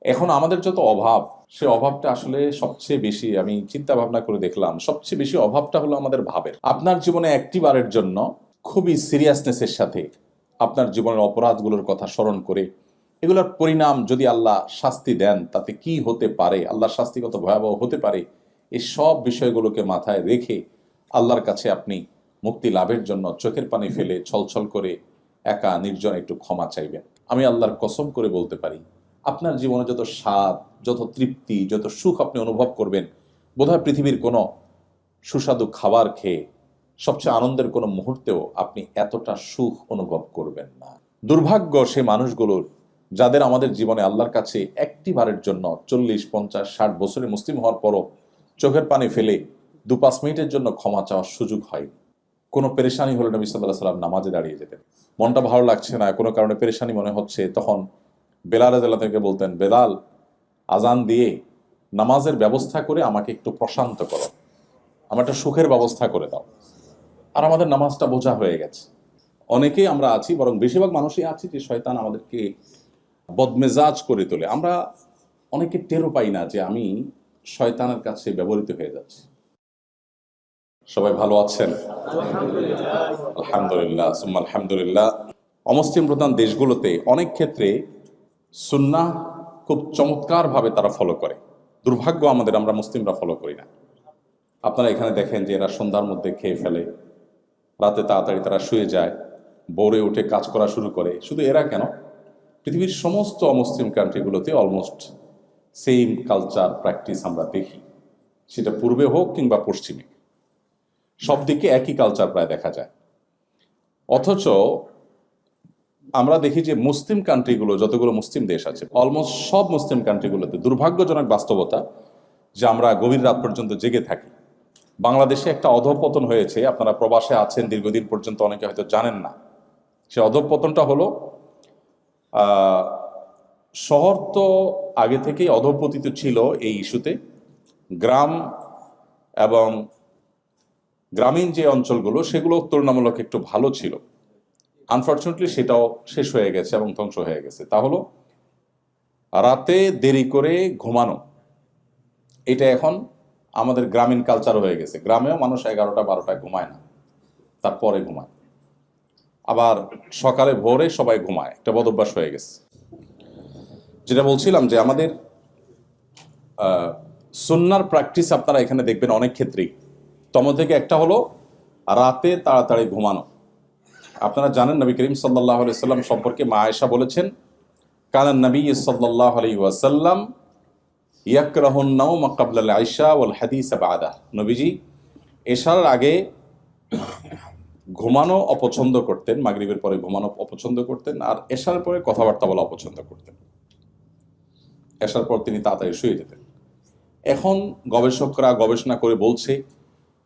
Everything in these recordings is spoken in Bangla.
এখন আমাদের যত অভাব, সে অভাবটা আসলে সবচেয়ে বেশি, আমি চিন্তা ভাবনা করে দেখলাম, সবচেয়ে বেশি অভাবটা হলো আমাদের ভাবের। আপনার জীবনে একটি বারের জন্য খুবই সিরিয়াসনেসের সাথে আপনার জীবনের অপরাধগুলোর কথা স্মরণ করে এগুলোর পরিণাম যদি আল্লাহ শাস্তি দেন তাতে কি হতে পারে, আল্লাহর শাস্তি কত ভয়াবহ হতে পারে, এই সব বিষয়গুলোকে মাথায় রেখে আল্লাহর কাছে আপনি মুক্তি লাভের জন্য চোখের পানি ফেলে ছলছল করে একা নির্জন একটু ক্ষমা চাইবেন। আমি আল্লাহর কসম করে বলতে পারি, আপনার জীবনে যত স্বাদ, যত তৃপ্তি, যত সুখ আপনি অনুভব করবেন, বোধহয় পৃথিবীর কোনো সুস্বাদু খাবার খেয়ে সবচেয়ে আনন্দের কোনো মুহূর্তেও আপনি এতটা সুখ অনুভব করবেন না। দুর্ভাগ্য সে মানুষগুলোর যাদের আমাদের জীবনে আল্লাহর কাছে একটি বারের জন্য 40, 50, 60 বছরে মুসলিম হওয়ার পরও চোখের পানি ফেলে 2-5 মিনিটের জন্য ক্ষমা চাওয়ার সুযোগ হয়নি। কোনো পেরেশানি হলে নবী সাল্লাল্লাহু আলাইহি সাল্লাম নামাজে দাঁড়িয়ে যেতেন। মনটা ভালো লাগছে না, কোনো কারণে পেরেশানি মনে হচ্ছে, তখন বেলাল রাদিয়াল্লাহু তাআলা বলতেন, বেলাল, আজান দিয়ে নামাজের ব্যবস্থা করে আমাকে একটু প্রশান্ত করো, আমার একটা সুখের ব্যবস্থা করে দাও। আর আমাদের নামাজটা বোঝা হয়ে গেছে। অনেকেই আমরা আছি, বরং বেশিরভাগ মানুষই আছি, যে শয়তান আমাদেরকে বদমেজাজ করে তোলে। আমরা অনেকে টেরও পাই না যে আমি শয়তানের কাছে ব্যবহৃত হয়ে যাচ্ছি। সবাই ভালো আছেন? আলহামদুলিল্লাহ, সুম্মা আলহামদুলিল্লাহ। অমুসলিম প্রধান দেশগুলোতে অনেক ক্ষেত্রে সুন্নাহ খুব চমৎকারভাবে তারা ফলো করে। দুর্ভাগ্য আমাদের, আমরা মুসলিমরা ফলো করি না। আপনারা এখানে দেখেন যে এরা সন্ধ্যার মধ্যে খেয়ে ফেলে, রাতে তাড়াতাড়ি তারা শুয়ে যায়, ভোরে উঠে কাজ করা শুরু করে। শুধু এরা কেন, পৃথিবীর সমস্ত অমুসলিম কান্ট্রিগুলোতে অলমোস্ট সেম কালচার প্র্যাকটিস আমরা দেখি, সেটা পূর্বে হোক কিংবা পশ্চিমে, সব দিকে একই কালচার প্রায় দেখা যায়। অথচ আমরা দেখি যে মুসলিম কান্ট্রিগুলো, যতগুলো মুসলিম দেশ আছে, অলমোস্ট সব মুসলিম কান্ট্রিগুলোতে দুর্ভাগ্যজনক বাস্তবতা যে আমরা গভীর রাত পর্যন্ত জেগে থাকি। বাংলাদেশে একটা অধঃপতন হয়েছে, আপনারা প্রবাসে আছেন দীর্ঘদিন পর্যন্ত, অনেকে হয়তো জানেন না। সে অধঃপতনটা হলো, শহর তো আগে থেকেই অধঃপতিত ছিল এই ইস্যুতে, গ্রাম এবং গ্রামীণ যে অঞ্চলগুলো সেগুলো তুলনামূলক একটু ভালো ছিল। আনফর্চুনেটলি সেটাও শেষ হয়ে গেছে এবং ধ্বংস হয়ে গেছে। তা হলো রাতে দেরি করে ঘুমানো। এটা এখন আমাদের গ্রামীণ কালচার হয়ে গেছে। গ্রামেও মানুষ 11টা-12টায় ঘুমায় না, তারপরে ঘুমায়। আবার সকালে ভোরে সবাই ঘুমায়, একটা বদভ্যাস হয়ে গেছে। যেটা বলছিলাম যে আমাদের সুন্নার প্র্যাকটিস আপনারা এখানে দেখবেন অনেক ক্ষেত্রেই। তমন থেকে একটা হলো রাতে তাড়াতাড়ি ঘুমানো। আপনারা জানেন নবী করিম সাল্লাল্লাহু আলাইহি ওয়াসাল্লাম সম্পর্কে মা আয়েশা বলেছেন, কানান নবী সাল্লাল্লাহু আলাইহি ওয়াসাল্লাম ইয়াকরাহুন নাওম ক্বাবলা আল ইশা ওয়াল হাদিস বা'দা। নবীজি এশার আগে ঘুমানো অপছন্দ করতেন, মাগরিবের পরে ঘুমানো অপছন্দ করতেন, আর এশার পরে কথাবার্তা বলা অপছন্দ করতেন। এশার পর তিনি তাড়াতাড়ি শুয়ে যেতেন। এখন গবেষকরা গবেষণা করে বলছে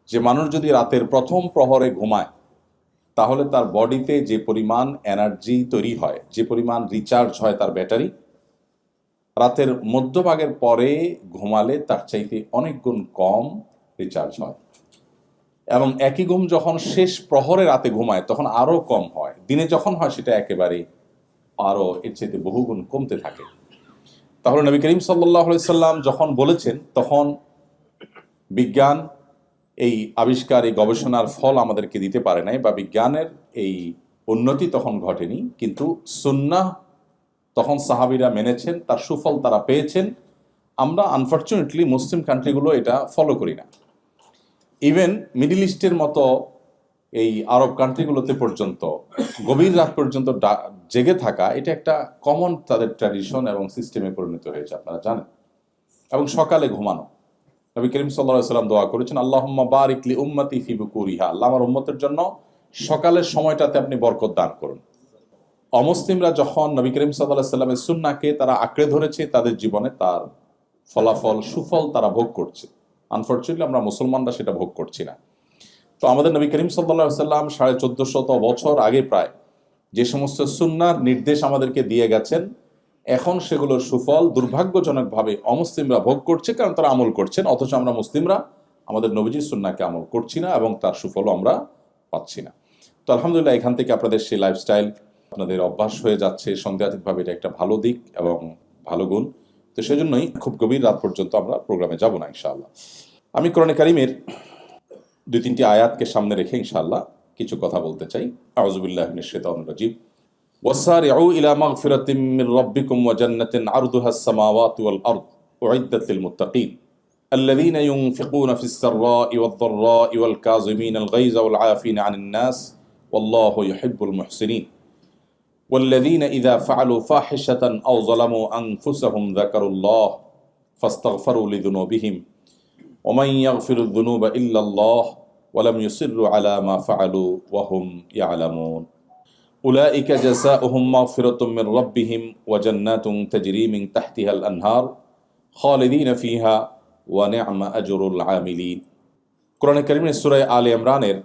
যে মানুষ যদি রাতের প্রথম প্রহরে ঘুমায়, তাহলে তার বডিতে যে পরিমাণ এনার্জি তৈরি হয়, যে পরিমাণ রিচার্জ হয় তার ব্যাটারি, রাতের মধ্যভাগের পরে ঘুমালে তার চাইতে অনেক গুণ কম রিচার্জ হয়। এবং একই ঘুম যখন শেষ প্রহরে রাতে ঘুমায় তখন আরও কম হয়। দিনে যখন হয় সেটা একেবারে আরও এর চাইতে বহুগুণ কমতে থাকে। তাহলে নবী করিম সাল্লাল্লাহু আলাইহি সাল্লাম যখন বলেছেন, তখন বিজ্ঞান এই আবিষ্কার, এই গবেষণার ফল আমাদেরকে দিতে পারে নাই, বা বিজ্ঞানের এই উন্নতি তখন ঘটেনি, কিন্তু সুন্নাহ তখন সাহাবীরা মেনেছেন, তার সুফল তারা পেয়েছেন। আমরা আনফর্চুনেটলি মুসলিম কান্ট্রিগুলো এটা ফলো করি না। ইভেন মিডল ইস্টের মতো এই আরব কান্ট্রিগুলোতে পর্যন্ত গভীর রাত পর্যন্ত জেগে থাকা, এটা একটা কমন তাদের ট্র্যাডিশন এবং সিস্টেমে পরিণত হয়েছে, আপনারা জানেন। এবং সকালে ঘুমানো, নবী করিম সাল্লাল্লাহু আলাইহি ওয়াসাল্লাম দোয়া করেছেন, আল্লাহুম্মা বারিক লি উম্মতি ফি বুকুরিহা, আল্লাহ আমার উম্মতের জন্য সকালের সময়টাতে আপনি বরকত দান করুন। অমুসলিমরা যখন নবী করিম সাল্লাল্লাহু আলাইহি ওয়াসাল্লামের সুন্নাহকে তারা আঁকড়ে ধরেছে, তাদের জীবনে তার ফলাফল, সুফল তারা ভোগ করছে। আনফর্চুনেটলি আমরা মুসলমানরা সেটা ভোগ করছি না। তো আমাদের নবী করিম সাল্লাল্লাহু আলাইহি ওয়াসাল্লাম 1450 বছর আগে প্রায় যে সমস্ত সুন্নাহর নির্দেশ আমাদেরকে দিয়ে গেছেন, এখন সেগুলোর সুফল দুর্ভাগ্যজনকভাবে অমুসলিমরা ভোগ করছে, কারণ তারা আমল করছেন। অথচ আমরা মুসলিমরা আমাদের নবীজির সুন্নাহকে আমল করছি না এবং তার সুফলও আমরা পাচ্ছি না। তো আলহামদুলিল্লাহ, এখান থেকে আপনাদের সেই লাইফস্টাইল আপনাদের অভ্যাস হয়ে যাচ্ছে সন্দেহাতীতভাবে, এটা একটা ভালো দিক এবং ভালো গুণ। তো সেজন্যই খুব গভীর রাত পর্যন্ত আমরা প্রোগ্রামে যাব না ইনশাআল্লাহ। আমি কোরআনে কারিমের 2-3টি আয়াতকে সামনে রেখে ইনশাআল্লাহ কিছু কথা বলতে চাই। আউযু বিল্লাহি মিনাশ শাইতানির রাজিম। ওয়াসারিউ ইলা মাগফিরাতিম মির রাব্বিকুম ওয়া জান্নাতিন আরদুহাস সামাওয়াতু ওয়াল আরদ উইদ্দাত লিল মুত্তাকিন الذين ينفقون في السراء والضراء والكاظمين الغيظ والعافين عن الناس والله يحب المحسنين والذين إذا فعلوا فاحشة أو ظلموا أنفسهم ذكروا الله فاستغفروا لذنوبهم ومن يغفر الذنوب إلا الله ولم يصروا على ما فعلوا وهم يعلمون أولئك جزاؤهم مغفرة من ربهم وجنات تجري من تحتها الأنهار خالدين فيها ونعم أجر العاملين কোরআনে কারিমের সূরা আলে ইমরানের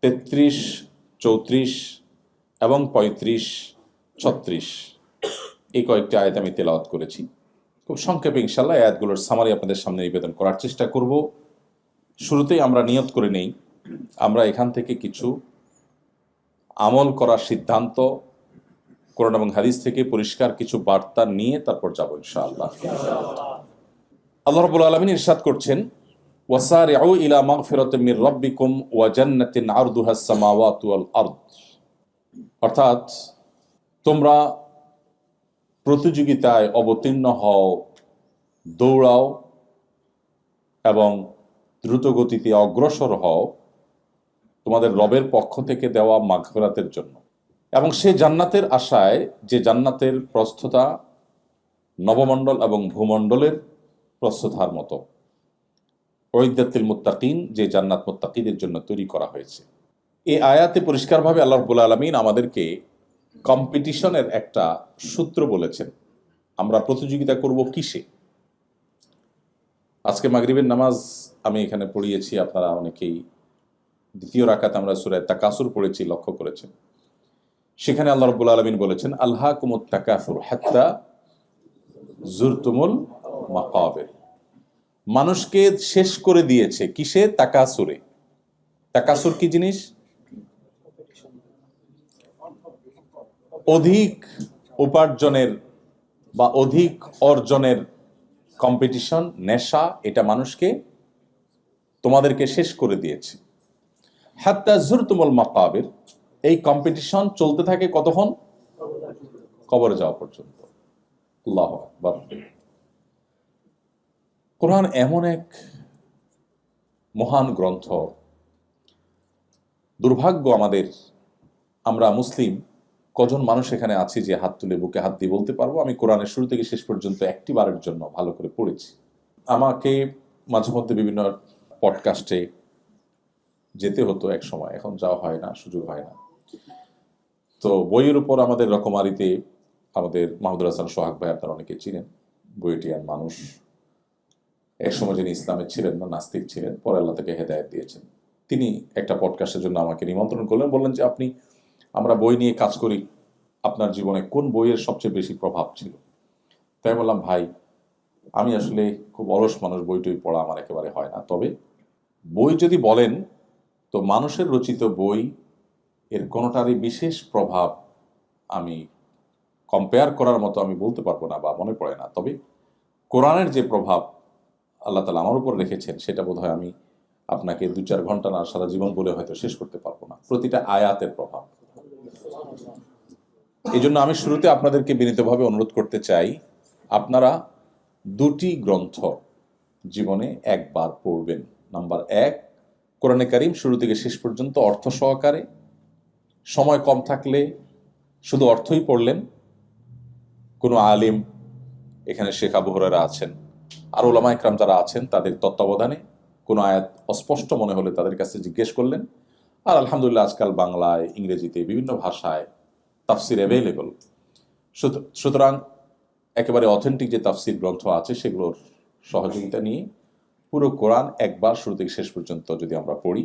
33, 34 এবং 35, 36 এই কয়েকটি আয়াত আমি তেলাওয়াত করেছি। খুব সংক্ষেপে ইনশাআল্লাহ আয়াতগুলোর সামারি আপনাদের সামনে নিবেদন করার চেষ্টা করব। শুরুতেই আমরা নিয়ত করে নেই আমরা এখান থেকে কিছু আমল করার সিদ্ধান্ত কোরআন এবং হাদিস থেকে পরিষ্কার কিছু বার্তা নিয়ে তারপর যাব ইনশাআল্লাহ। আল্লাহ রাব্বুল আলামিন ইরশাদ করছেন, ওয়াসারিউ ইলা মাগফিরাতিম মির রাব্বিকুম ওয়া জান্নাতিন আরদুহাস সামাওয়াতু ওয়াল আরদ, অর্থাৎ তোমরা প্রতিযোগিতায় অবতীর্ণ হও, দৌড়াও এবং দ্রুতগতিতে অগ্রসর হও তোমাদের রবের পক্ষ থেকে দেওয়া মাগফিরাতের জন্য, এবং সে জান্নাতের আশায় যে জান্নাতের প্রস্থতা নবমণ্ডল এবং ভূমণ্ডলের প্রস্থতার মতো। উইদ্দাতিল মুত্তাকিন, যে জান্নাত মুত্তাকিদের জন্য তৈরি করা হয়েছে। এই আয়াতে পরিষ্কারভাবে আল্লাহ রাব্বুল আলামিন আমাদেরকে কম্পিটিশনের একটা সূত্র বলেছেন। আমরা প্রতিযোগিতা করব কিসে? আজকে মাগরিবের নামাজ আমি এখানে পড়িয়েছি, আপনারা অনেকেই দ্বিতীয় রাকাত আমরা সূরা তাকাসুর পড়েছি, লক্ষ্য করেছেন। সেখানে আল্লাহ রাব্বুল আলামিন বলেছেন, আলহাকুমুত তাকাসুর হাত্তা যুরতুমুল মাকাবির। মানুষকে শেষ করে দিয়েছে কিসে? তাকাসুরে। তাকাসুর কি জিনিস? অধিক উপার্জনের বা অধিক অর্জনের কম্পিটিশন, নেশা, এটা মানুষকে তোমাদেরকে শেষ করে দিয়েছে। হাত্তা যুরতুমুল মাকাবির, এই কম্পিটিশন চলতে থাকে কতক্ষণ? কবরে যাওয়া পর্যন্ত। আল্লাহু আকবার। কোরআন এমন এক মহান গ্রন্থ, দুর্ভাগ্য আমাদের, আমরা মুসলিম কজন মানুষ এখানে আছি যে হাত তুলে বুকে হাত দিয়ে বলতে পারবো আমি কোরআনের শুরু থেকে শেষ পর্যন্ত একটি বারের জন্য ভালো করে পড়েছি। আমাকে মাঝে মধ্যে বিভিন্ন পডকাস্টে যেতে হতো এক সময়, এখন যাওয়া হয় না, সুযোগ হয় না। তো বইয়ের উপর আমাদের রকমারিতে আমাদের মাহমুদুল হাসান সোহাগ ভাই, আপনারা অনেকে চিনেন, বইটিয়ান মানুষ। এক সময় যিনি ইসলামের ছিলেন না, নাস্তিক ছিলেন, পরে আল্লাহ তাকে হেদায়েত দিয়েছেন। তিনি একটা পডকাস্টের জন্য আমাকে নিমন্ত্রণ করলেন, বললেন যে আমরা বই নিয়ে কাজ করি, আপনার জীবনে কোন বইয়ের সবচেয়ে বেশি প্রভাব ছিল? তাই বললাম, ভাই আমি আসলে খুব অলস মানুষ, বই টই পড়া আমার একেবারে হয় না। তবে বই যদি বলেন তো মানুষের রচিত বই এর কোনোটারই বিশেষ প্রভাব আমি কম্পেয়ার করার মতো আমি বলতে পারবো না বা মনে পড়ে না। তবে কোরআনের যে প্রভাব আল্লাহ তাআলা আমার উপর রেখেছেন সেটা বোধহয় আমি আপনাকে 2-4 ঘন্টা না, সারা জীবন বলে হয়তো শেষ করতে পারবো না। প্রতিটা আয়াতের প্রভাব। এই জন্য আমি শুরুতে আপনাদেরকে বিনীতভাবে অনুরোধ করতে চাই, আপনারা 2টি গ্রন্থ জীবনে একবার পড়বেন। নাম্বার 1, কোরআনে কারিম শুরু থেকে শেষ পর্যন্ত অর্থ সহকারে, সময় কম থাকলে শুধু অর্থই পড়লেন। কোনো আলিম, এখানে শেখ আবু হুরায়রা আছেন, আর উলামা ইকরাম যারা আছেন তাদের তত্ত্বাবধানে কোনো আয়াত অস্পষ্ট মনে হলে তাদের কাছে জিজ্ঞেস করলেন। আর আলহামদুলিল্লাহ আজকাল বাংলায়, ইংরেজিতে, বিভিন্ন ভাষায় তাফসির অ্যাভেলেবল। সুতরাং একেবারে অথেন্টিক যে তাফসির গ্রন্থ আছে সেগুলোর সহযোগিতা নিয়ে পুরো কোরআন একবার শুরু থেকে শেষ পর্যন্ত যদি আমরা পড়ি।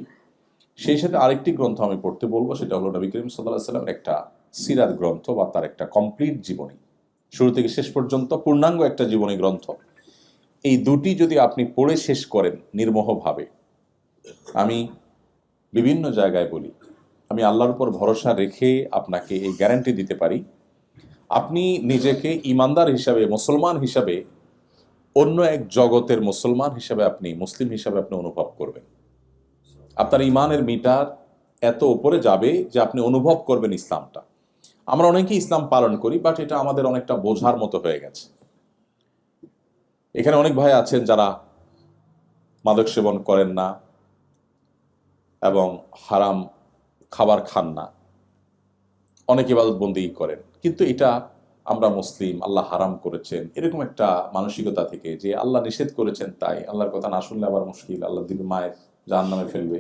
সেই সাথে আরেকটি গ্রন্থ আমি পড়তে বলবো, সেটা হলো নবী করিম সাল্লাল্লাহু আলাইহি ওয়াসাল্লামের একটা সিরাত গ্রন্থ বা তার একটা কমপ্লিট জীবনী, শুরু থেকে শেষ পর্যন্ত পূর্ণাঙ্গ একটা জীবনী গ্রন্থ। এই 2টি যদি আপনি পড়ে শেষ করেন নির্মোহভাবে, আমি বিভিন্ন জায়গায় বলি, আমি আল্লাহর উপর ভরসা রেখে আপনাকে এই গ্যারান্টি দিতে পারি, আপনি নিজেকে ইমানদার হিসাবে, মুসলমান হিসাবে, অন্য এক জগতের মুসলমান হিসাবে, আপনি মুসলিম হিসাবে আপনি অনুভব করবেন। আপনার ইমানের মিটার এত উপরে যাবে যে আপনি অনুভব করবেন ইসলামটা। আমরা অনেকেই ইসলাম পালন করি, বাট এটা আমাদের অনেকটা বোঝার মতো হয়ে গেছে। এখানে অনেক ভাই আছেন যারা মাদক সেবন করেন না এবং হারাম খাবার খান না, অনেক ইবাদতবন্দি করেন, কিন্তু এটা আমরা মুসলিম, আল্লাহ হারাম করেছেন, এরকম একটা মানসিকতা থেকে, যে আল্লাহ নিষেধ করেছেন তাই আল্লাহর কথা না শুনলে আবার মুশকিল, আল্লাহ দিবে মায়ের জাহান্নামে ফেলবে,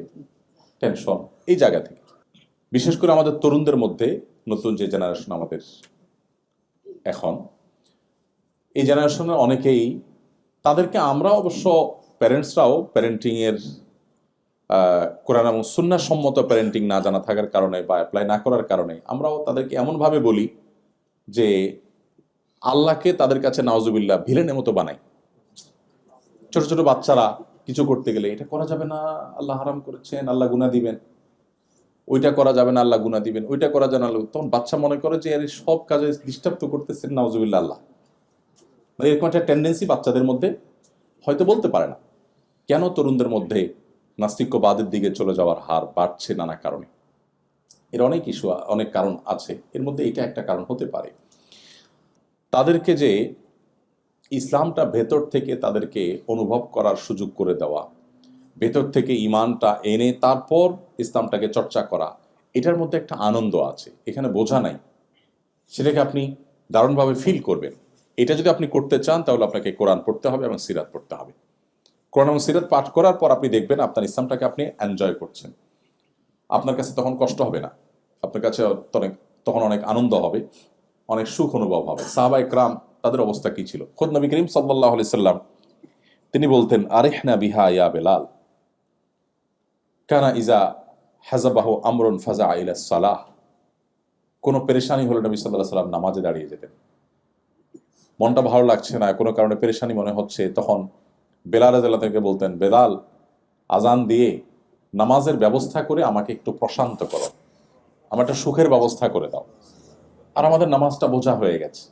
টেনশন, এই জায়গা থেকে। বিশেষ করে আমাদের তরুণদের মধ্যে, নতুন যে জেনারেশন আমাদের এখন, এই জেনারেশনের অনেকেই, তাদেরকে আমরা অবশ্য প্যারেন্টসরাও প্যারেন্টিংয়ের কোরআন এবং সুন্নাহ সম্মত প্যারেন্টিং না জানা থাকার কারণে বা অ্যাপ্লাই না করার কারণে আমরাও তাদেরকে এমনভাবে বলি যে আল্লাহকে তাদের কাছে নাউজুবিল্লাহ ভিলেনের মতো বানাই। ছোট ছোট বাচ্চারা কিছু করতে গেলে এটা করা যাবে না, আল্লাহ হারাম করেছেন, আল্লাহ গুনাহ দিবেন, ওইটা করা যাবে না, আল্লাহ গুনাহ দিবেন, ওইটা করা যাবে না, তখন বাচ্চা মনে করে যে এর সব কাজে ডিস্টার্ব তো করতেছেন নাউজুবিল্লাহ আল্লাহ। এরকম একটা টেন্ডেন্সি বাচ্চাদের মধ্যে, হয়তো বলতে পারে না কেন তরুণদের মধ্যে নাস্তিক্যবাদের দিকে চলে যাওয়ার হার বাড়ছে নানা কারণে। এর অনেক ইস্যু, অনেক কারণ আছে, এর মধ্যে এটা একটা কারণ হতে পারে। তাদেরকে যে ইসলামটা ভেতর থেকে তাদেরকে অনুভব করার সুযোগ করে দেওয়া, ভেতর থেকে ইমানটা এনে তারপর ইসলামটাকে চর্চা করা, এটার মধ্যে একটা আনন্দ আছে, এখানে বোঝা নাই, সেটাকে আপনি দারুণভাবে ফিল করবেন। এটা যদি আপনি করতে চান তাহলে আপনাকে কোরআন পড়তে হবে এবং সিরাত পড়তে হবে। কোরআন এবং সিরাত পাঠ করার পর আপনি দেখবেন আপনার ইসলামটাকে আপনি এনজয় করছেন। আপনার কাছে তখন কষ্ট হবে না, আপনার কাছে তখন অনেক আনন্দ হবে, অনেক সুখ অনুভব হবে। সাহাবা ইকরাম তাদের অবস্থা কি ছিল? খোদ নবী করিম সাল্লাল্লাহু আলাইহি সাল্লাম তিনি বলতেন, আরিহনা বিহা ইয়া বেলাল, কানা ইজা হাজাবাহু আমরুন ফাজা ইলা সালাহ। কোনো পেরেশানি হলে নবী সাল্লাল্লাহু আলাইহি সাল্লাম নামাজে দাঁড়িয়ে যেতেন। মনটা ভালো লাগছে না, কোনো কারণে পেরেশানি মনে হচ্ছে, তখন বেলাল রাদিয়াল্লাহু তাআলা বলতেন, বেলাল আজান দিয়ে নামাজের ব্যবস্থা করে আমাকে একটু প্রশান্ত করো, আমার একটা সুখের ব্যবস্থা করে দাও। আর আমাদের নামাজটা বোঝা হয়ে গেছে,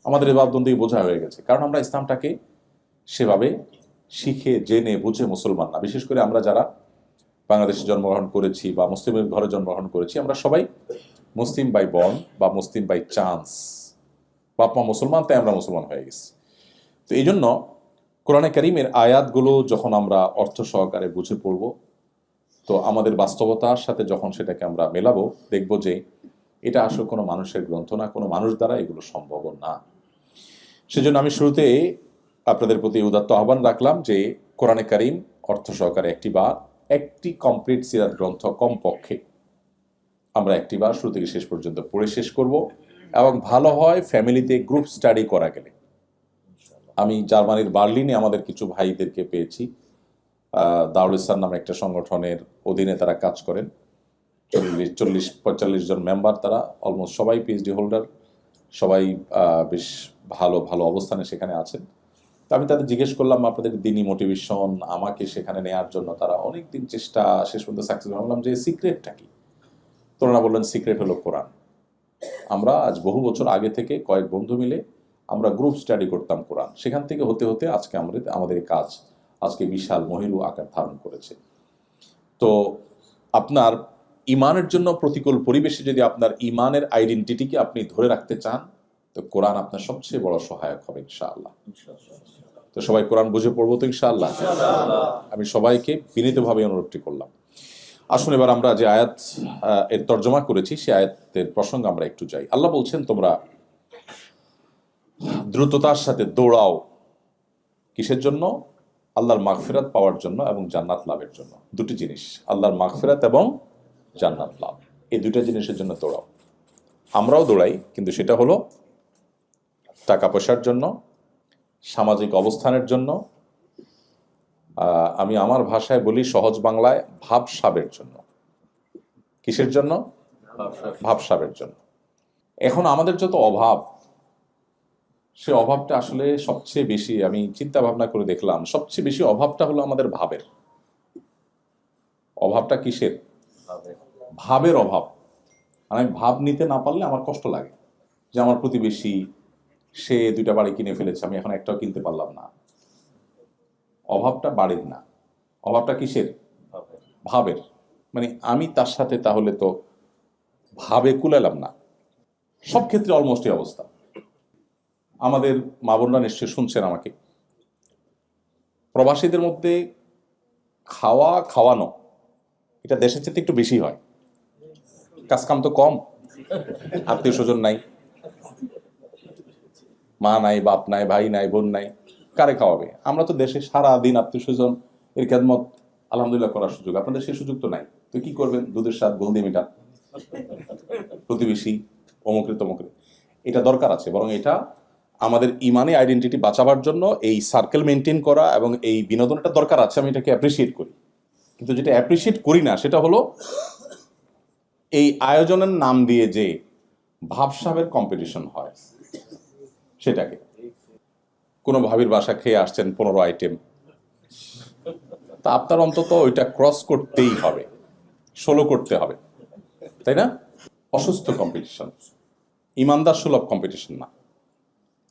আমাদের ইবাদতবন্দি বোঝা হয়ে গেছে, কারণ আমরা ইসলামটাকে সেভাবে শিখে জেনে বুঝে মুসলমান না। বিশেষ করে আমরা যারা বাংলাদেশে জন্মগ্রহণ করেছি বা মুসলিমের ঘরে জন্মগ্রহণ করেছি, আমরা সবাই মুসলিম বাই বর্ন বা মুসলিম বাই চান্স, বাপ মা মুসলমান তাই আমরা মুসলমান হয়ে গেছি। তো এই জন্য কোরআনে কারীমের আয়াতগুলো যখন আমরা অর্থ সহকারে বুঝে পড়ব, তো আমাদের বাস্তবতার সাথে যখন সেটাকে আমরা মেলাবো, দেখব যে এটা আসলে কোনো মানুষের গ্রন্থ না, কোনো মানুষ দ্বারা এগুলো সম্ভব না। সেজন্য আমি শুরুতে আপনাদের প্রতি উদাত্ত আহ্বান রাখলাম যে কোরআনে কারীম অর্থ সহকারে একটি কমপ্লিট সিরাত গ্রন্থ কমপক্ষে আমরা একটিবার শুরু থেকে শেষ পর্যন্ত পড়ে শেষ করব, এবং ভালো হয় ফ্যামিলিতে গ্রুপ স্টাডি করা গেলে। আমি জার্মানির বার্লিনে আমাদের কিছু ভাইদেরকে পেয়েছি, দারুল ইসলাম নামে একটা সংগঠনের অধীনে তারা কাজ করেন। 40-45 জন মেম্বার, তারা অলমোস্ট সবাই পিএইচডি হোল্ডার, সবাই বেশ ভালো ভালো অবস্থানে সেখানে আছেন। তো আমি তাদের জিজ্ঞেস করলাম আপনাদের দিনই মোটিভেশন, আমাকে সেখানে নেওয়ার জন্য তারা অনেক দিন চেষ্টা, শেষ পর্যন্ত সাকসেস। বললাম যে সিক্রেটটা কি? তোরা বললেন সিক্রেট হলো কোরআন। আমরা আজ বহু বছর আগে থেকে কয়েক বন্ধু মিলে আমরা গ্রুপ স্টাডি করতাম কোরআন, সেখান থেকে হতে হতে আজকে আমাদের কাজ আজকে বিশাল মহিরু আকার ধারণ করেছে। তো আপনার ইমানের জন্য প্রতিকূল পরিবেশে যদি আপনার ইমানের আইডেন্টিটিকে আপনি ধরে রাখতে চান, তো কোরআন আপনার সবচেয়ে বড় সহায়ক হবে ইনশাআল্লাহ। তো সবাই কোরআন বুঝে পড়বো তো ইনশাআল্লাহ। আমি সবাইকে বিনীতভাবে অনুরোধটি করলাম। আসুন এবার আমরা যে আয়াত এর তর্জমা করেছি সে আয়াতের প্রসঙ্গে আমরা একটু যাই। আল্লাহ বলছেন, তোমরা দ্রুততার সাথে দৌড়াও, কিসের জন্য? আল্লাহর মাগফিরাত পাওয়ার জন্য এবং জান্নাত লাভের জন্য। দুটি জিনিস, আল্লাহর মাগফিরাত এবং জান্নাত লাভ, এই দুইটা জিনিসের জন্য দৌড়াও। আমরাও দৌড়াই, কিন্তু সেটা হলো টাকা পয়সার জন্য, সামাজিক অবস্থানের জন্য, আমি আমার ভাষায় বলি সহজ বাংলায় ভাবসাবের জন্য। কিসের জন্য? ভাবসাবের জন্য। এখন আমাদের যত অভাব, সে অভাবটা আসলে সবচেয়ে বেশি, আমি চিন্তা ভাবনা করে দেখলাম, সবচেয়ে বেশি অভাবটা হলো আমাদের ভাবের। অভাবটা কিসের? ভাবের অভাব। আমি ভাব নিতে না পারলে আমার কষ্ট লাগে, যে আমার প্রতিবেশী সে 2টা বাড়ি কিনে ফেলেছে, আমি এখন একটাও কিনতে পারলাম না। অভাবটা বাড়ির না, অভাবটা কিসের? ভাবের। মানে আমি তার সাথে তাহলে তো ভাবে কুলালাম না। সব ক্ষেত্রে অলমোস্ট এই অবস্থা। আমাদের মা বোনরা নিশ্চয়ই শুনছেন আমাকে। প্রবাসীদের মধ্যে খাওয়ানো এটা দেশের চেয়ে একটু বেশি হয়। কাজকাম তো কম, আত্মীয় স্বজন নাই, মা নাই, বাপ নাই, ভাই নাই, বোন নাই, কারে খাওয়াবে? আমরা তো দেশে সারা দিন আত্মীয় স্বজন এর খেদমত আলহামদুলিল্লাহ করার সুযোগ, আপনাদের সেই সুযোগ তো নাই। তো কি করবেন? দুধের স্বাদ গোলদি মিটা, প্রতিবেশী অমুকরে তমুকরে। এটা দরকার আছে, বরং এটা আমাদের ইমানে আইডেন্টিটি বাঁচাবার জন্য এই সার্কেল মেনটেন করা এবং এই বিনোদনটা দরকার আছে, আমি এটাকে অ্যাপ্রিসিয়েট করি। কিন্তু যেটা অ্যাপ্রিসিয়েট করি না সেটা হলো এই আয়োজনের নাম দিয়ে যে ভাবসাবের কম্পিটিশন হয়, সেটাকে। কোনো ভাবির বাসা খেয়ে আসছেন 15 আইটেম, তা আপনার অন্তত ওইটা ক্রস করতেই হবে, 16 করতে হবে, তাই না? অসুস্থ কম্পিটিশন, ইমানদার সুলভ কম্পিটিশন না।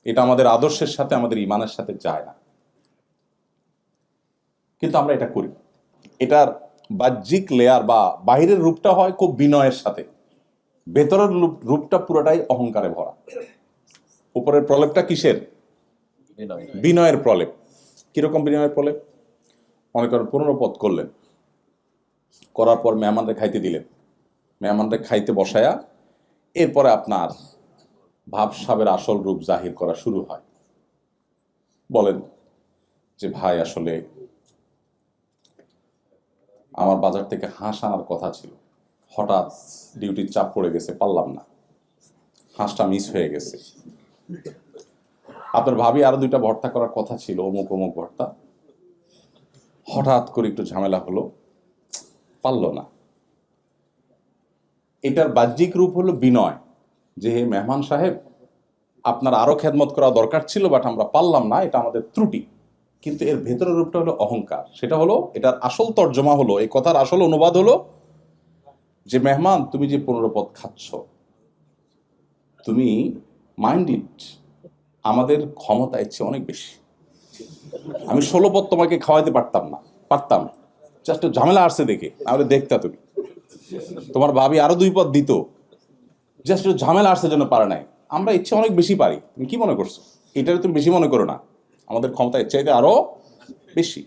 এটা আমাদের আদর্শের সাথে, আমাদের ইমানের সাথে যায় না, কিন্তু আমরা এটা করি। এটার বাহ্যিক লেয়ার বা বাহিরের রূপটা হয় খুব বিনয়ের সাথে, ভেতরের রূপটা পুরোটাই অহংকারে ভরা। উপরের প্রলেপটা কিসের? বিনয়ের প্রলেপ। কিরকম বিনয়ের প্রলেপ? মনে করেন 15 পদ করলেন, করার পর মেহমানদের খাইতে দিলেন, মেহমানদের খাইতে বসায়া এরপরে আপনার ভাবসাবের আসল রূপ জাহির করা শুরু হয়। বলেন যে ভাই আসলে আমার বাজার থেকে হাঁস আনার কথা ছিল, হঠাৎ ডিউটির চাপ পড়ে গেছে, পারলাম না, হাঁসটা মিস হয়ে গেছে। আপনার ভাবি আরো 2টা ভর্তা করার কথা ছিল, অমুক অমুক ভর্তা, হঠাৎ করে একটু ঝামেলা হলো, পারলো না। এটার বাহ্যিক রূপ হলো বিনয়, যে হে মেহমান সাহেব, আপনার আরো খেদমত করা দরকার ছিল, বাট আমরা পারলাম না, এটা আমাদের ত্রুটি। কিন্তু এর ভেতরের রূপটা হলো অহংকার। সেটা হলো, এটার আসল তর্জমা হলো, এই কথার আসল অনুবাদ হলো যে মেহমান, তুমি যে 15 পদ খাচ্ছ, তুমি মাইন্ড ইট, আমাদের ক্ষমতা ইচ্ছে অনেক বেশি। আমি 16 পদ তোমাকে খাওয়াইতে পারতাম, জাস্ট ঝামেলা আসছে দেখে, নাহলে দেখতা তুমি। তোমার ভাবি আরো 2 পদ দিত, জাস্ট ঝামেলা আসছে জন্য পারে নাই। আমরা ইচ্ছে অনেক বেশি পারি, তুমি কি মনে করছো? এটার তুমি বেশি মনে করো না, আমাদের ক্ষমতা এর চাইতে আরো বেশি।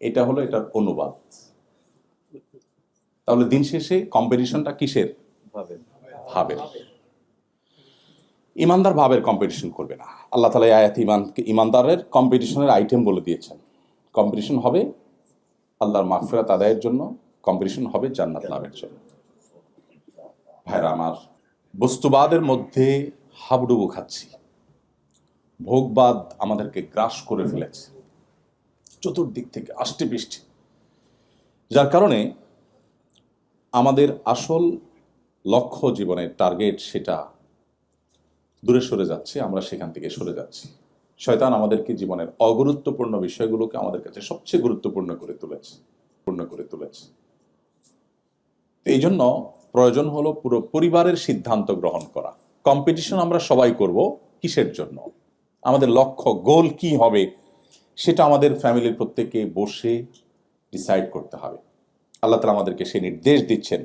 এটা হলো এটার অনুবাদ। তাহলে দিন শেষে কম্পিটিশনটা কিসের? ভাবের। ইমানদার ভাবের কম্পিটিশন করবে না। আল্লাহ তাআলা এই আয়াতে ইমানদারের কম্পিটিশনের আইটেম বলে দিয়েছেন। কম্পিটিশন হবে আল্লাহর মাগফিরাত আদায়ের জন্য, কম্পিটিশন হবে জান্নাত লাভের জন্য। ভাইরা আমার, বস্তুবাদের মধ্যে হাবুডুবু খাচ্ছি, ভোগবাদ আমাদেরকে গ্রাস করে ফেলেছে চতুর্দিক থেকে আষ্টে পৃষ্ঠে, যার কারণে আমাদের আসল লক্ষ্য, জীবনের টার্গেট, সেটা দূরে সরে যাচ্ছে, আমরা সেখান থেকে সরে যাচ্ছি। শয়তান আমাদেরকে জীবনের অগুরুত্বপূর্ণ বিষয়গুলোকে আমাদের কাছে সবচেয়ে গুরুত্বপূর্ণ করে তুলেছে। এই জন্য প্রয়োজন হলো পুরো পরিবারের সিদ্ধান্ত গ্রহণ করা। কম্পিটিশন আমরা সবাই করব, কিসের জন্য? আমাদের লক্ষ্য, গোল কি হবে, সেটা আমাদের ফ্যামিলির প্রত্যেকে বসে ডিসাইড করতে হবে। আল্লাহ তাআলা আমাদেরকে সেই নির্দেশ দিচ্ছেন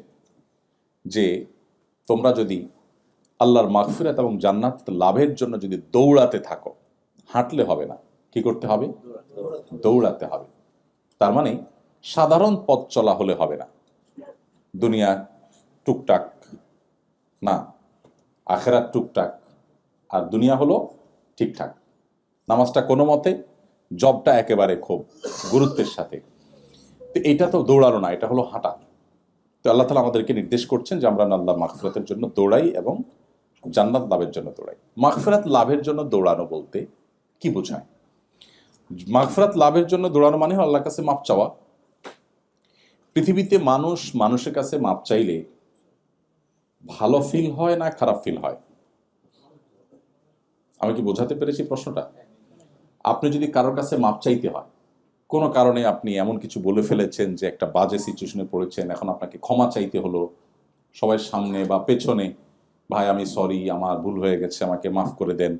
যে তোমরা যদি আল্লাহর মাগফিরাত এবং জান্নাত লাভের জন্য যদি দৌড়াতে থাকো, হাঁটলে হবে না, কি করতে হবে? দৌড়াতে হবে। তার মানে সাধারণ পথ চলা হলে হবে না, দুনিয়া টুকটাক না, আখেরাত টুকটাক, আর দুনিয়া হলো ঠিকঠাক। নামাজটা কোনো মতে, জবটা একেবারে খুব গুরুত্বের সাথে। তো এটা তো দৌড়ানো না, এটা হলো হাঁটা। তো আল্লাহ তাআলা আমাদেরকে নির্দেশ করছেন যে আমরা আল্লাহর মাগফিরাতের জন্য দৌড়াই এবং জান্নাত লাভের জন্য দৌড়াই। মাগফিরাত লাভের জন্য দৌড়ানো বলতে কি বোঝায়? মাগফিরাত লাভের জন্য দৌড়ানো মানে আল্লাহর কাছে মাপ চাওয়া। পৃথিবীতে মানুষ মানুষের কাছে মাপ চাইলে ভালো ফিল হয় না খারাপ ফিল হয়? আমি কি বোঝাতে পেরেছি প্রশ্নটা? আপনি যদি কারোর কাছে মাপ চাইতে হয়, কোনো কারণে আপনি এমন কিছু বলে ফেলেছেন যে একটা বাজে সিচুয়েশনে পড়েছেন, এখন আপনাকে ক্ষমা চাইতে হলো সবার সামনে বা পেছনে, ভাই আমি সরি, আমার ভুল হয়ে গেছে, আমাকে মাফ করে দেন,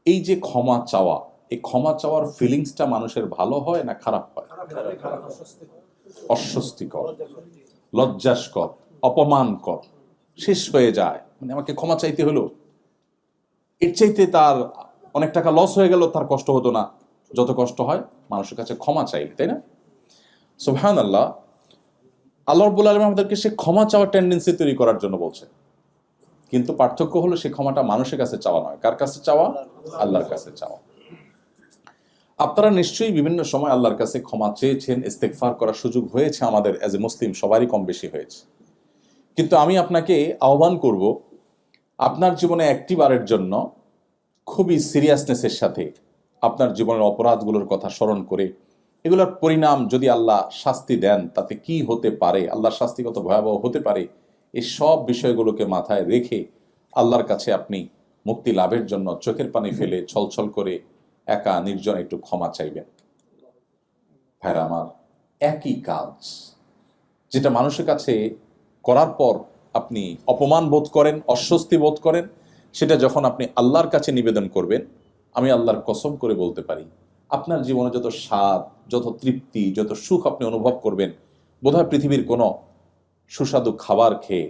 এই যে ক্ষমা চাওয়া, এই ক্ষমা চাওয়ার ফিলিংসটা মানুষের ভালো হয় না খারাপ হয়? অস্বস্তিকর, লজ্জাস্কর, অপমানকর, শেষ হয়ে যায়। মানে আমাকে ক্ষমা চাইতে হলো, এর চাইতে তার অনেক টাকা লস হয়ে গেল তার কষ্ট হতো না যত কষ্ট হয় মানুষের কাছে ক্ষমা চাইলে, তাই না? সুবহানাল্লাহ, আল্লাহ রাব্বুল আলামিন আমাদেরকে সে ক্ষমা চাওয়ার টেন্ডেন্সি তৈরি করার জন্য বলছে, কিন্তু পার্থক্য হলো সে ক্ষমাটা মানুষের কাছে চাওয়া নয়। কার কাছে চাওয়া? আল্লাহর কাছে চাওয়া। আপনারা নিশ্চয়ই বিভিন্ন সময় আল্লাহর কাছে ক্ষমা চেয়েছেন, ইস্তেগফার করার সুযোগ হয়েছে আমাদের অ্যাজ এ মুসলিম, সবারই কম বেশি হয়েছে। কিন্তু আমি আপনাকে আহ্বান করব, আপনার জীবনে একটি বারের জন্য খুবই সিরিয়াসনেসের সাথে আপনার জীবনের অপরাধগুলোর কথা স্মরণ করে এগুলোর পরিণাম যদি আল্লাহ শাস্তি দেন তাতে কি হতে পারে, আল্লাহর শাস্তি কত ভয়াবহ হতে পারে, এই সব বিষয়গুলোকে মাথায় রেখে আল্লাহর কাছে আপনি মুক্তি লাভের জন্য চোখের পানি ফেলে ছলছল করে একা নির্জন একটু ক্ষমা চাইবেন। ভাইরা আমার, একই কাজ যেটা মানুষের কাছে করার পর আপনি অপমান বোধ করেন, অস্বস্তি বোধ করেন, সেটা যখন আপনি আল্লাহর কাছে নিবেদন করবেন, আমি আল্লাহর কসম করে বলতে পারি আপনার জীবনে যত স্বাদ, যত তৃপ্তি, যত সুখ আপনি অনুভব করবেন, বোধহয় পৃথিবীর কোনো সুস্বাদু খাবার খেয়ে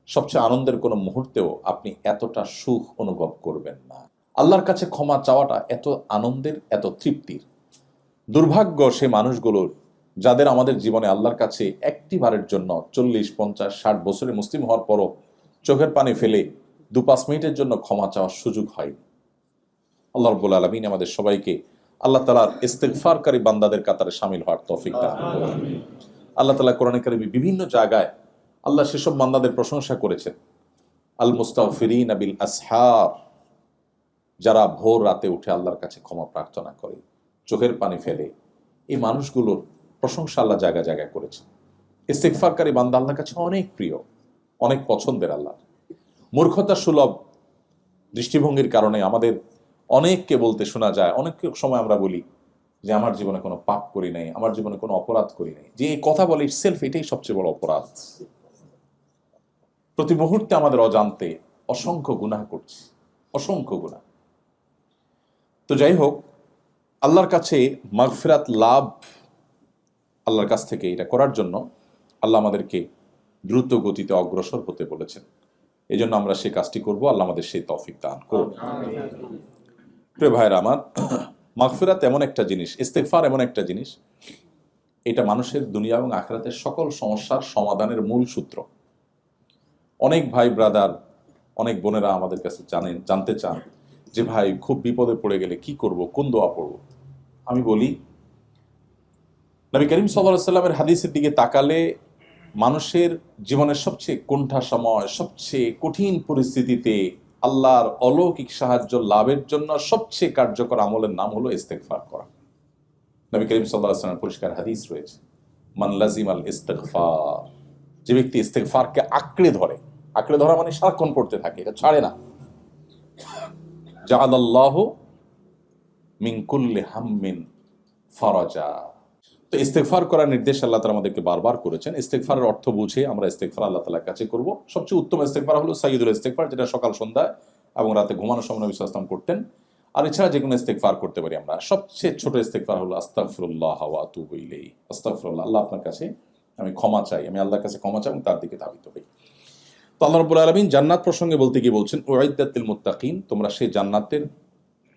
সবচেয়ে আনন্দের কোনো মুহূর্তেও আপনি এতটা সুখ অনুভব করবেন না। আল্লাহর কাছে ক্ষমা চাওয়াটা এত আনন্দের, এত তৃপ্তির। দুর্ভাগ্য সে মানুষগুলোর যাদের আমাদের জীবনে আল্লাহর কাছে একটি বারের জন্য 40, 50, 60 বছরে মুসলিম হওয়ার পরও চোখের পানি ফেলে 2-5 মিনিটের জন্য ক্ষমা চাওয়ার সুযোগ হয়নি। আল্লাহ রাব্বুল আলামিন আমাদের সবাইকে আল্লাহ তাআলার ইস্তেগফারকারী বান্দাদের কাতারে শামিল হওয়ার তৌফিক দান করুন। আল্লাহ তাআলা কোরআনে কারিমে বিভিন্ন জায়গায় আল্লাহ সেসব বান্দাদের প্রশংসা করেছেন, আল মুস্তাগফিরিনা বিল আসহার, যারা ভোর রাতে উঠে আল্লাহর কাছে ক্ষমা প্রার্থনা করে, চোখের পানি ফেলে, এই মানুষগুলোর প্রশংসা আল্লাহ জায়গায় জায়গায় করেছে। ইস্তেগফারকারী বান্দা আল্লাহর কাছে অনেক প্রিয়, অনেক পছন্দের। আল্লাহ মূর্খতা সুলভ দৃষ্টিভঙ্গির কারণে আমাদের অনেককে বলতে শোনা যায়, অনেক সময় আমরা বলি যে আমার জীবনে কোনো পাপ করি নাই, আমার জীবনে কোনো অপরাধ করি নাই। যে এই কথা বলে ইটসেলফ এটাই সবচেয়ে বড় অপরাধ। প্রতি মুহূর্তে আমাদের অজান্তে অসংখ্য গুনাহ করছি, অসংখ্য গুনাহ। তো যাই হোক, আল্লাহর কাছে মাগফিরাত লাভ, আল্লাহর কাছ থেকে এটা করার জন্য আল্লাহ আমাদেরকে দ্রুত গতিতে অগ্রসর হতে বলেছেন। এই জন্য আমরা সেই কাজটি করব। আল্লাহ আমাদের সেই তৌফিক দান করুন। প্রিয় ভাইরা আমার, মাগফিরাত এমন একটা জিনিস, ইস্তেগফার এমন একটা জিনিস, এটা মানুষের দুনিয়া এবং আখিরাতের সকল সমস্যার সমাধানের মূল সূত্র। অনেক ভাই ব্রাদার, অনেক বোনেরা আমাদের কাছে জানতে চান যে ভাই খুব বিপদে পড়ে গেলে কি করব, কোন দোয়া পড়ব। আমি বলি, নবী করিম সাল্লাল্লাহু আলাইহি ওয়াসাল্লামের হাদিসের দিকে তাকালে মানুষের জীবনের সবচেয়ে কোণঠা সময়, সবচেয়ে কঠিন পরিস্থিতিতে আল্লাহর অলৌকিক সাহায্য লাভের জন্য সবচেয়ে কার্যকর আমলের নাম হলো ইস্তেগফার করা। নবী করিম সাল্লাল্লাহু আলাইহি ওয়াসাল্লামের পরিষ্কার হাদিস রয়েছে, মান লাজিমাল ইস্তেগফার, যে ব্যক্তি ইস্তেগফারকে আঁকড়ে ধরা মানে সারাক্ষণ পড়তে থাকে, এটা ছাড়ে না, জাআলাল্লাহু মিন কুল্লি হাম্মিন ফারাজা। তো ইস্তেগফার করার নির্দেশ আল্লাহ তাআলা আমাদেরকে বারবার করেছেন। ইস্তেগফারের অর্থ বুঝে আমরা ইস্তেগফার আল্লাহ তাআলার কাছে করব। সবচেয়ে উত্তম ইস্তেগফার হলো সাইয়্যিদুল ইস্তেগফার, যেটা সকাল সন্ধ্যায় এবং রাতে ঘুমানোর সময় নবী সাল্লাল্লাহু আলাইহি ওয়াসাল্লাম করতেন। আর এছাড়া যে কোনো ইস্তেগফার করতে পারি আমরা। সবচেয়ে ছোট ইস্তেগফার হলো আস্তাগফিরুল্লাহ ওয়া আতুবু ইলাইহি। আস্তাগফিরুল্লাহ, আল্লাহ আপনার কাছে আমি ক্ষমা চাই, আমি আল্লাহর কাছে ক্ষমা চাই এবং তার দিকে ধাবিত হই। তো আল্লাহ রাব্বুল আলামিন জান্নাত প্রসঙ্গে বলতে গিয়ে বলছেন, উইদ্দাত লিল মুত্তাকিন, তোমরা সেই জান্নাতের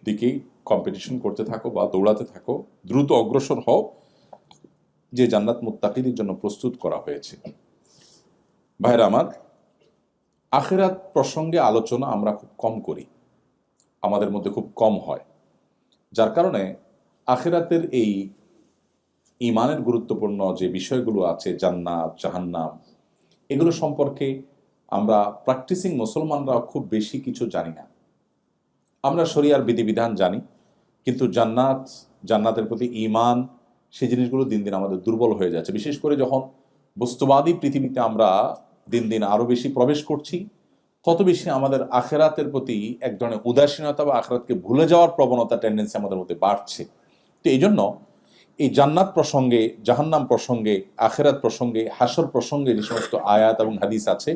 দিকেই কম্পিটিশন করতে থাকো বা দৌড়াতে থাকো, দ্রুত অগ্রসর হও, যে জান্নাত মুত্তাকিদের জন্য প্রস্তুত করা হয়েছে। ভাইরা আমার, আখিরাত প্রসঙ্গে আলোচনা আমরা খুব কম করি, আমাদের মধ্যে খুব কম হয়, যার কারণে আখিরাতের এই ঈমানের গুরুত্বপূর্ণ যে বিষয়গুলো আছে, জান্নাত, জাহান্নাম, এগুলো সম্পর্কে আমরা প্র্যাকটিসিং মুসলমানরা খুব বেশি কিছু জানি না। আমরা শরিয়ার বিধিবিধান জানি, কিন্তু জান্নাতের প্রতি ঈমান, সেই জিনিসগুলো দিন দিন আমাদের দুর্বল হয়ে যাচ্ছে। বিশেষ করে যখন বস্তুবাদী পৃথিবীতে আমরা দিন দিন আরো বেশি প্রবেশ করছি, তত বেশি আমাদের আখিরাতের প্রতি এক ধরনের উদাসীনতা বা আখিরাতকে ভুলে যাওয়ার প্রবণতা, টেন্ডেন্সি আমাদের মধ্যে বাড়ছে। তো এই জন্য এই জান্নাত প্রসঙ্গে, জাহান্নাম প্রসঙ্গে, আখিরাত প্রসঙ্গে, হাসর প্রসঙ্গে যে সমস্ত আয়াত এবং হাদিস আছে,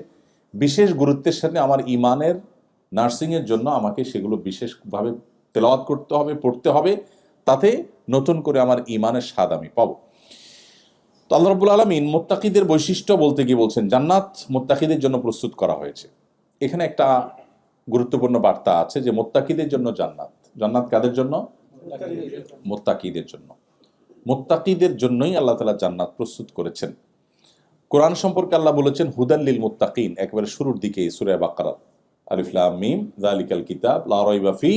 বিশেষ গুরুত্বের সাথে আমার ইমানের নার্সিংয়ের জন্য আমাকে সেগুলো বিশেষভাবে তেলাওয়াত করতে হবে, পড়তে হবে, তাতে নতুন করে আমার ইমানের স্বাদ আমি পাবো। তো আল্লাহ রাব্বুল আলামিন মুত্তাকিদের বৈশিষ্ট্য বলতে গিয়ে বলছেন জান্নাত মুত্তাকিদের জন্য প্রস্তুত করা হয়েছে। এখানে একটা গুরুত্বপূর্ণ বার্তা আছে যে মুত্তাকিদের জন্য জান্নাত। জান্নাত কাদের জন্য? মুত্তাকিদের জন্য। মুত্তাকিদের জন্যই আল্লাহ তাআলা জান্নাত প্রস্তুত করেছেন। কোরআন সম্পর্কে আল্লাহ বলেছেন হুদাল লিল মুত্তাকিন, একেবারে শুরুর দিকে সূরা বাকারা, আলিফ লাম মিম যালিকাল কিতাব লা রাইবা ফি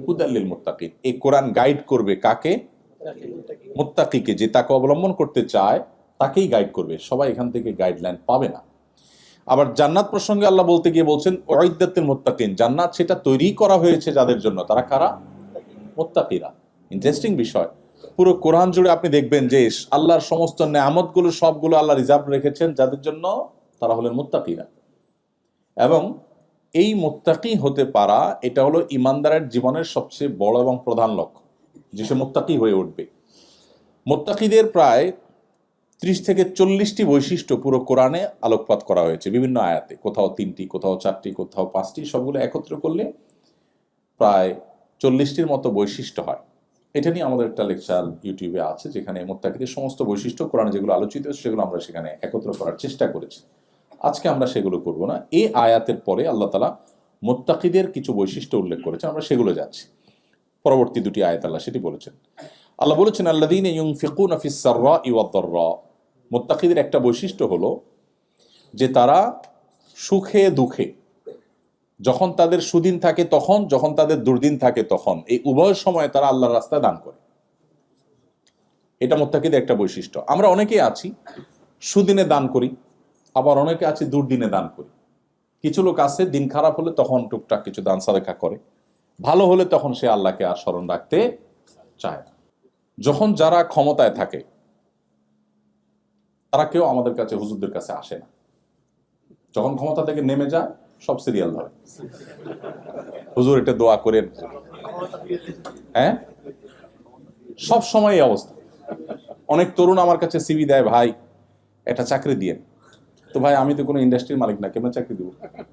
হুদাল লিল মুত্তাকিন। এই কোরআন গাইড করবে কাকে? মুত্তাকিকে। যে তাকে অবলম্বন করতে চায় তাকেই গাইড করবে, সবাই এখান থেকে গাইডলাইন পাবে না। আবার জান্নাত প্রসঙ্গে আল্লাহ বলতে গিয়ে বলছেন উইদ্দাতুল মুত্তাকিন, জান্নাত সেটা তৈরি করা হয়েছে যাদের জন্য। তারা কারা? মুত্তাকিরা। ইন্টারেস্টিং বিষয়, পুরো কোরআন জুড়ে আপনি দেখবেন যে আল্লাহর সমস্ত নেয়ামতগুলো সবগুলো আল্লাহ রিজার্ভ রেখেছেন যাদের জন্য, তারা হলেন মুত্তাকিরা। এবং এই মুত্তাকি হতে পারা এটা হলো ইমানদারের জীবনের সবচেয়ে বড় এবং প্রধান লক্ষ্য, যে সে মুত্তাকি হয়ে উঠবে। মুত্তাকিদের প্রায় 30 থেকে 40টি বৈশিষ্ট্য পুরো কোরআনে আলোকপাত করা হয়েছে বিভিন্ন আয়াতে, কোথাও 3টি, কোথাও 4টি, কোথাও 5টি, সবগুলো একত্র করলে প্রায় 40টির মতো বৈশিষ্ট্য হয়। এটা নিয়ে আমাদের একটা লেকচার ইউটিউবে আছে, যেখানে মুত্তাকিদের সমস্ত বৈশিষ্ট্য কোরআনে যেগুলো আলোচিত সেগুলো আমরা সেখানে একত্র করার চেষ্টা করেছি। আজকে আমরা সেগুলো করব না। এই আয়াতের পরে আল্লাহ তাআলা মুত্তাকিদের কিছু বৈশিষ্ট্য উল্লেখ করেছেন, আমরা সেগুলো যাচ্ছি। পরবর্তী দুটি আয়াত আল্লাহ সেটি বলেছেন। আল্লাহ বলেছেন আল্লাযীনা ইউনফিকুনা ফিস সাররাই ওয়াদ দাররা। মুত্তাকিদের একটা বৈশিষ্ট্য হলো যে তারা সুখে দুঃখে, যখন তাদের সুদিন থাকে তখন, যখন তাদের দুর্দিন থাকে তখন, এই উভয় সময়ে তারা আল্লাহর রাস্তায় দান করে। এটা মুত্তাকিদের একটা বৈশিষ্ট্য। আমরা অনেকেই আছি সুদিনে দান করি, আবার অনেকে আছে দুর্দিনে দান করি। কিছু লোক আছে দিন খারাপ হলে তখন টুকটাক কিছু দান সাদাকা করে, ভালো হলে তখন সে আল্লাহকে আর স্মরণ রাখতে চায় না। যখন যারা ক্ষমতায় থাকে তারা কেউ আমাদের কাছে, হুজুরদের কাছে আসে না। যখন ক্ষমতা থেকে নেমে যায় সব সিরিয়াল ধরে, হুজুর এটা দোয়া করেন। হ্যাঁ, সব সময় এই অবস্থা। অনেক তরুণ আমার কাছে সিভি দেয়, ভাই একটা চাকরি দিয়ে। তো ভাই আমি তো কোনো ইন্ডাস্ট্রির মালিক না, কেমন চাকরি দিব?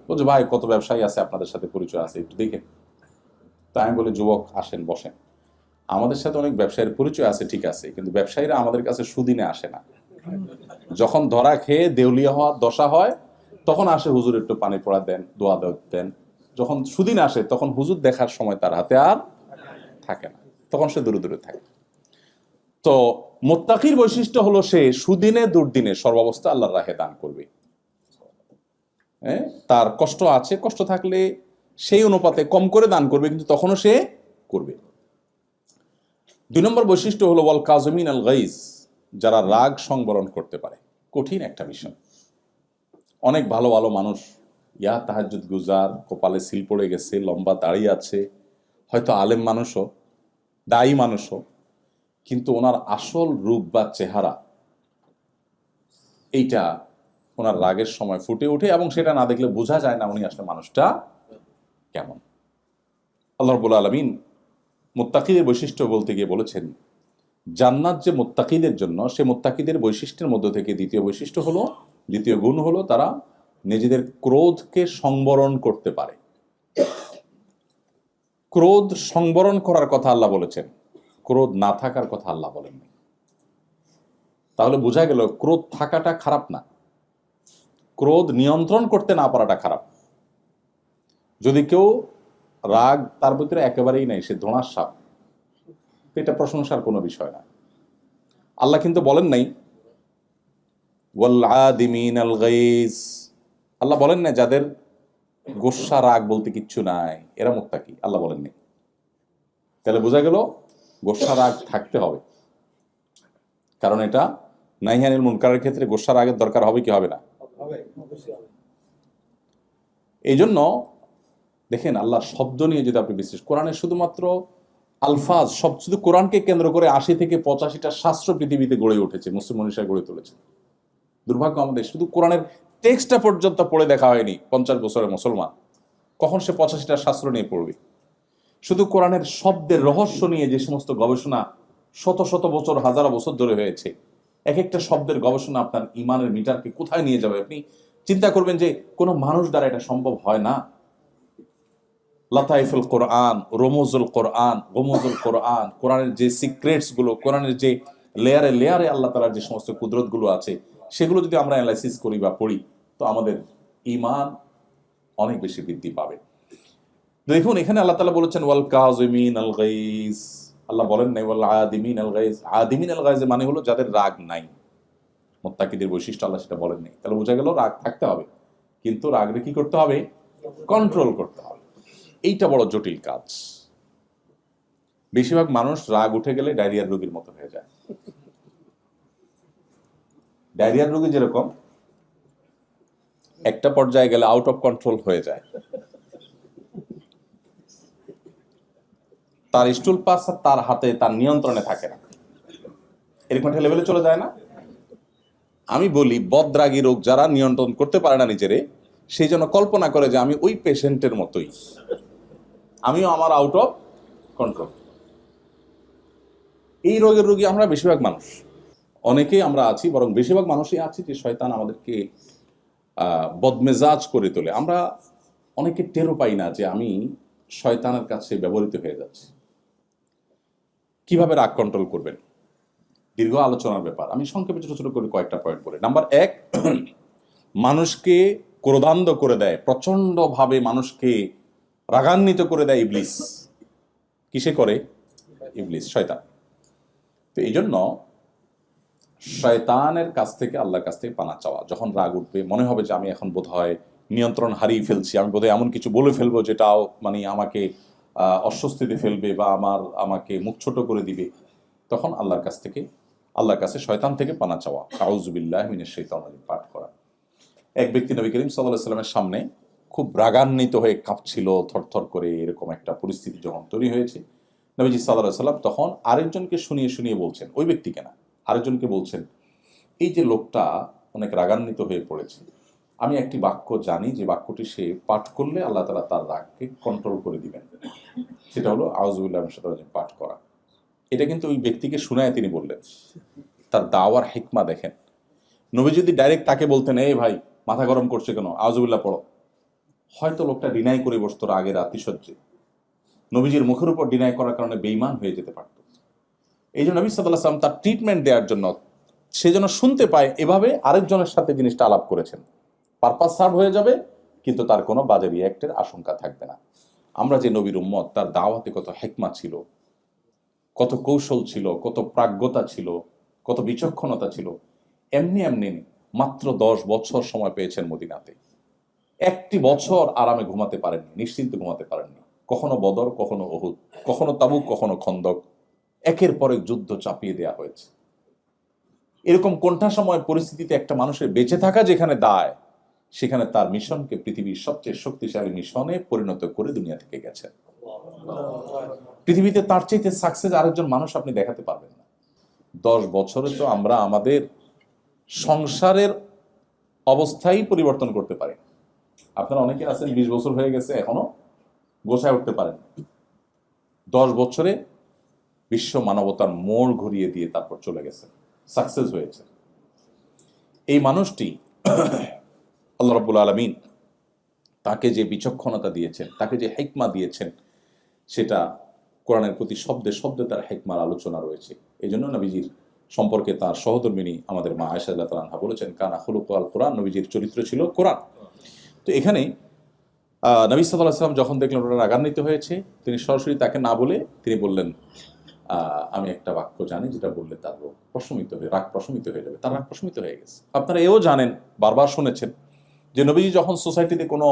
বলছে ভাই কত ব্যবসায়ী আছে আপনাদের সাথে পরিচয় আছে, একটু দেখেন। তা আমি বলি যুবক আসেন বসেন, আমাদের সাথে অনেক ব্যবসায়ীর পরিচয় আছে ঠিক আছে, কিন্তু ব্যবসায়ীরা আমাদের কাছে সুদিনে আসে না। যখন ধরা খেয়ে দেউলিয়া হওয়ার দশা হয় তখন আসে, হুজুর একটু পানি পড়া দেন, দোয়া দেন। যখন সুদিন আসে তখন হুজুর দেখার সময় তার হাতে আর থাকে না, তখন সে দূরে দূরে থাকে। তো মুত্তাকির বৈশিষ্ট্য হলো সে সুদিনে দুর্দিনে সর্বাবস্থা আল্লাহর রাহে দান করবে। তার কষ্ট আছে, কষ্ট থাকলে সেই অনুপাতে কম করে দান করবে, কিন্তু তখনও সে করবে। 2 নম্বর বৈশিষ্ট্য হলো ওয়াল কাযিমিন আল গাইজ, যারা রাগ সংবরণ করতে পারে। কঠিন একটা বিষয়। অনেক ভালো ভালো মানুষ, ইয়া তাহাজ্জুদ গুজার, কপালে সিল পড়ে গেছে, লম্বা দাড়ি আছে, হয়তো আলেম মানুষও, দায়ী মানুষও, কিন্তু ওনার আসল রূপ বা চেহারা এইটা ওনার রাগের সময় ফুটে ওঠে, এবং সেটা না দেখলে বোঝা যায় না উনি আসলে মানুষটা কেমন। আল্লাহ রাব্বুল আলামিন মুত্তাকিদের বৈশিষ্ট্য বলতে গিয়ে বলেছেন জান্নাত যে মুত্তাকিদের জন্য, সে মুত্তাকিদের বৈশিষ্ট্যের মধ্য থেকে দ্বিতীয় গুণ হলো তারা নিজেদের ক্রোধকে সংবরণ করতে পারে। ক্রোধ সংবরণ করার কথা আল্লাহ বলেছেন, ক্রোধ না থাকার কথা আল্লাহ বলেননি। তাহলে বোঝা গেল ক্রোধ থাকাটা খারাপ না, ক্রোধ নিয়ন্ত্রণ করতে না পারাটা খারাপ। যদি কেউ রাগ তার ভিতরে একেবারেই নাই, সে ধোঁয়ার সাপ, এটা প্রশংসার কোনো বিষয় না। আল্লাহ কিন্তু বলেন নাই ওয়াল আদিমিন আল গাইজ, আল্লাহ বলেন না যাদের গোসা রাগ বলতে কিচ্ছু নাই এরা মুত্তাকি, আল্লাহ বলেন নাই। তাহলে বোঝা গেল গোসা রাগ থাকতে হবে, কারণ এটা নাহিয়ানিল মুনকারের ক্ষেত্রে গোসা রাগের দরকার হবে কি হবে না? এই জন্য দেখেন আল্লাহ শব্দ নিয়ে যদি আপনি বিশেষ কোরআনে শুধুমাত্র আলফাজ, সব শুধু কোরআনকে কেন্দ্র করে 80 থেকে 85টা শাস্ত্র পৃথিবীতে গড়ে উঠেছে, মুসলিম মনীষা গড়ে তুলেছে। দুর্ভাগ্য আমাদের, শুধু কোরআনের টেক্সটটা পর্যন্ত পড়ে দেখা হয়নি 50 বছরের মুসলমান, কখন সে 85টা শাস্ত্র নিয়ে পড়বে? শুধু কোরআনের শব্দের রহস্য নিয়ে যে সমস্ত গবেষণা শত শত বছর, হাজার বছর ধরে হয়েছে, এক একটা শব্দের গবেষণা আপনার ইমানের মিটারকে কোথায় নিয়ে যাবে। আপনি চিন্তা করবেন যে কোনো মানুষ দ্বারা এটা সম্ভব হয় না। লাতাইফুল কোরআন, রমুজুল কোরআন, গমুজুল কোরআন, কোরআনের যে সিক্রেটস গুলো, কোরআনের যে লেয়ারে লেয়ারে আল্লাহ তাআলার যে সমস্ত কুদরত গুলো আছে, সেগুলো যদি আমরা অ্যানালাইসিস করি বা পড়ি, তো আমাদের ঈমান অনেক বেশি বৃদ্ধি পাবে। দেখুন এখানে আল্লাহ তাআলা বলেছেন ওয়াল কাযিমিন আল গাইজ, আল্লাহ বলেন নাই ওয়াল আদিমিন আল গাইজ। আদিমিন আল গাইজ মানে হলো যাদের রাগ নাই। মুত্তাকিদের বৈশিষ্ট্য আল্লাহ সেটা বলেন নাই। তাহলে বোঝা গেল রাগ থাকতে হবে, কিন্তু রাগরে কি করতে হবে? কন্ট্রোল করতে হবে। এইটা বড় জটিল কাজ। বেশিরভাগ মানুষ রাগ উঠে গেলে ডায়রিয়ার রোগীর মতো হয়ে যায়। ডায়রিয়ার রোগী যেরকম একটা পর্যায়ে গেলে আউট অফ কন্ট্রোল হয়ে যায়, তার স্টুল পাস তার হাতে, তার নিয়ন্ত্রণে থাকে না, এরকম একটা লেভেলে চলে যায় না? আমি বলি বদরাগী রোগ যারা নিয়ন্ত্রণ করতে পারে না নিজেরে, সেই জন্য কল্পনা করে যে আমি ওই পেশেন্টের মতোই, আমিও আমার আউট অফ কন্ট্রোল। এই রোগের রোগী আমরা বেশিরভাগ মানুষ, অনেকেই আমরা আছি, বরং বেশিরভাগ মানুষই আছি যে শয়তান আমাদেরকে বদমেজাজ করে তোলে। আমরা অনেকে টেরও পাই না যে আমি শয়তানের কাছে ব্যবহৃত হয়ে যাচ্ছি। কিভাবে রাগ কন্ট্রোল করবেন? দীর্ঘ আলোচনার ব্যাপার, আমি সংক্ষেপে ছোট ছোট করে কয়েকটা পয়েন্ট বলি। নাম্বার 1, মানুষকে ক্রোধান্ধ করে দেয়, প্রচন্ড ভাবে মানুষকে রাগান্বিত করে দেয় ইবলিস। কিসে করে? ইবলিস, শয়তান। তো এই জন্য শয়তানের কাছ থেকে আল্লাহর কাছ থেকে পানা চাওয়া। যখন রাগ উঠবে, মনে হবে যে আমি এখন বোধহয় নিয়ন্ত্রণ হারিয়ে ফেলছি, আমি বোধহয় এমন কিছু বলে ফেলবো যেটাও মানে আমাকে অস্বস্তিতে ফেলবে বা আমাকে মুখ ছোট করে দিবে, তখন আল্লাহর কাছে শয়তান থেকে পানা চাওয়া, আউযু বিল্লাহি মিনাশ শাইতানির রাজিম পাঠ করা। এক ব্যক্তি নবী করিম সাল্লাল্লাহু আলাইহি সাল্লামের সামনে খুব রাগান্বিত হয়ে কাঁপছিল, থরথর করে, এরকম একটা পরিস্থিতি যখন তৈরি হয়েছে, নবীজি সাল্লাল্লাহু আলাইহি সাল্লাম তখন আরেকজনকে শুনিয়ে শুনিয়ে বলছেন, ওই ব্যক্তিকে না, আরেকজনকে বলছেন, এই যে লোকটা অনেক রাগান্বিত হয়ে পড়েছে, আমি একটি বাক্য জানি যে বাক্যটি সে পাঠ করলে আল্লাহ তাআলা তার রাগকে কন্ট্রোল করে দিবেন, সেটা হলো আউযু বিল্লাহি মিনাশ শাইতানির রাজিম পাঠ করা। এটা কিন্তু ওই ব্যক্তিকে শুনায় তিনি বললেন। তার দাওয়ার হিকমা দেখেন। নবী যদি ডাইরেক্ট তাকে বলতেন, এই ভাই মাথা গরম করছে কেন, আউযু বিল্লাহ পড়ো, হয়তো লোকটা ডিনাই করে বসতো রাগের আতিশয্যে, নবীজির মুখের উপর ডিনাই করার কারণে বেঈমান হয়ে যেতে পারত। এই জন্য নবী সাল্লাল্লাহু আলাইহি ওয়াসাল্লাম তার ট্রিটমেন্ট দেওয়ার জন্য, সে যেন শুনতে পায়, এভাবে আরেকজনের সাথে জিনিসটা আলাপ করেছেন। পারপাস সার্ভ হয়ে যাবে, কিন্তু তার কোনো বাজে রিঅ্যাক্টের আশঙ্কা থাকবে না। আমরা যে নবীর উম্মত, তার দাওয়াতে কত হিকমা ছিল, কত কৌশল ছিল, কত প্রাজ্ঞতা ছিল, কত বিচক্ষণতা ছিল। এমনি এমনি মাত্র 10 বছর সময় পেয়েছেন মদিনাতে, একটি বছর আরামে ঘুমাতে পারেননি, নিশ্চিন্তে ঘুমাতে পারেননি। কখনো বদর, কখনো উহুদ, কখনো তাবুক, কখনো খন্দক, একের পর এক যুদ্ধ চাপিয়ে দেওয়া হয়েছে। এরকম কোণঠাসময় পরিস্থিতিতে একটা মানুষের বেঁচে থাকা যেখানে দায়, সেখানে তার মিশনকে পৃথিবীর সবচেয়ে শক্তিশালী মিশনে পরিণত করে দুনিয়া থেকে গেছে। পৃথিবীতে তার চাইতে সাকসেস আরেকজন মানুষ আপনি দেখাতে পারবেন না। 10 বছরে তো আমরা আমাদের সংসারের অবস্থাই পরিবর্তন করতে পারি। আপনারা অনেকে আছেন 20 বছর হয়ে গেছে, এখনো গোছায় উঠতে পারেন। 10 বছরে বিশ্ব মানবতার মোড় ঘুরিয়ে দিয়ে তারপর চলে গেছে, সাকসেস হয়েছে। এই মানুষটি আল্লাহ রাব্বুল আলামিন তাকে যে বিচক্ষণতা দিয়েছেন, তাকে যে হিকমা দিয়েছেন, সেটা কোরআনের প্রতি শব্দে শব্দে তার হিকমার আলোচনা রয়েছে। এই জন্য নবীজির সম্পর্কে তার সহধর্মিনী আমাদের মা আয়েশা রাদিয়াল্লাহু আনহা বলেছেন, কানা খুলুকুল কোরআন, নবীজির চরিত্র ছিল কোরআন। তো এখানে নবী সাল্লাল্লাহু আলাইহি ওয়াসাল্লাম যখন দেখলেন ওরা রাগান্বিত হয়েছে, তিনি সরাসরি তাকে না বলে তিনি বললেন, আমি একটা বাক্য জানি যেটা বললে তার রাগ প্রশমিত হয়ে যাবে। তার রাগ প্রশমিত হয়ে গেছে। আপনারা এও জানেন, বারবার শুনেছেন যে নবীজি যখন সোসাইটিতে কোনো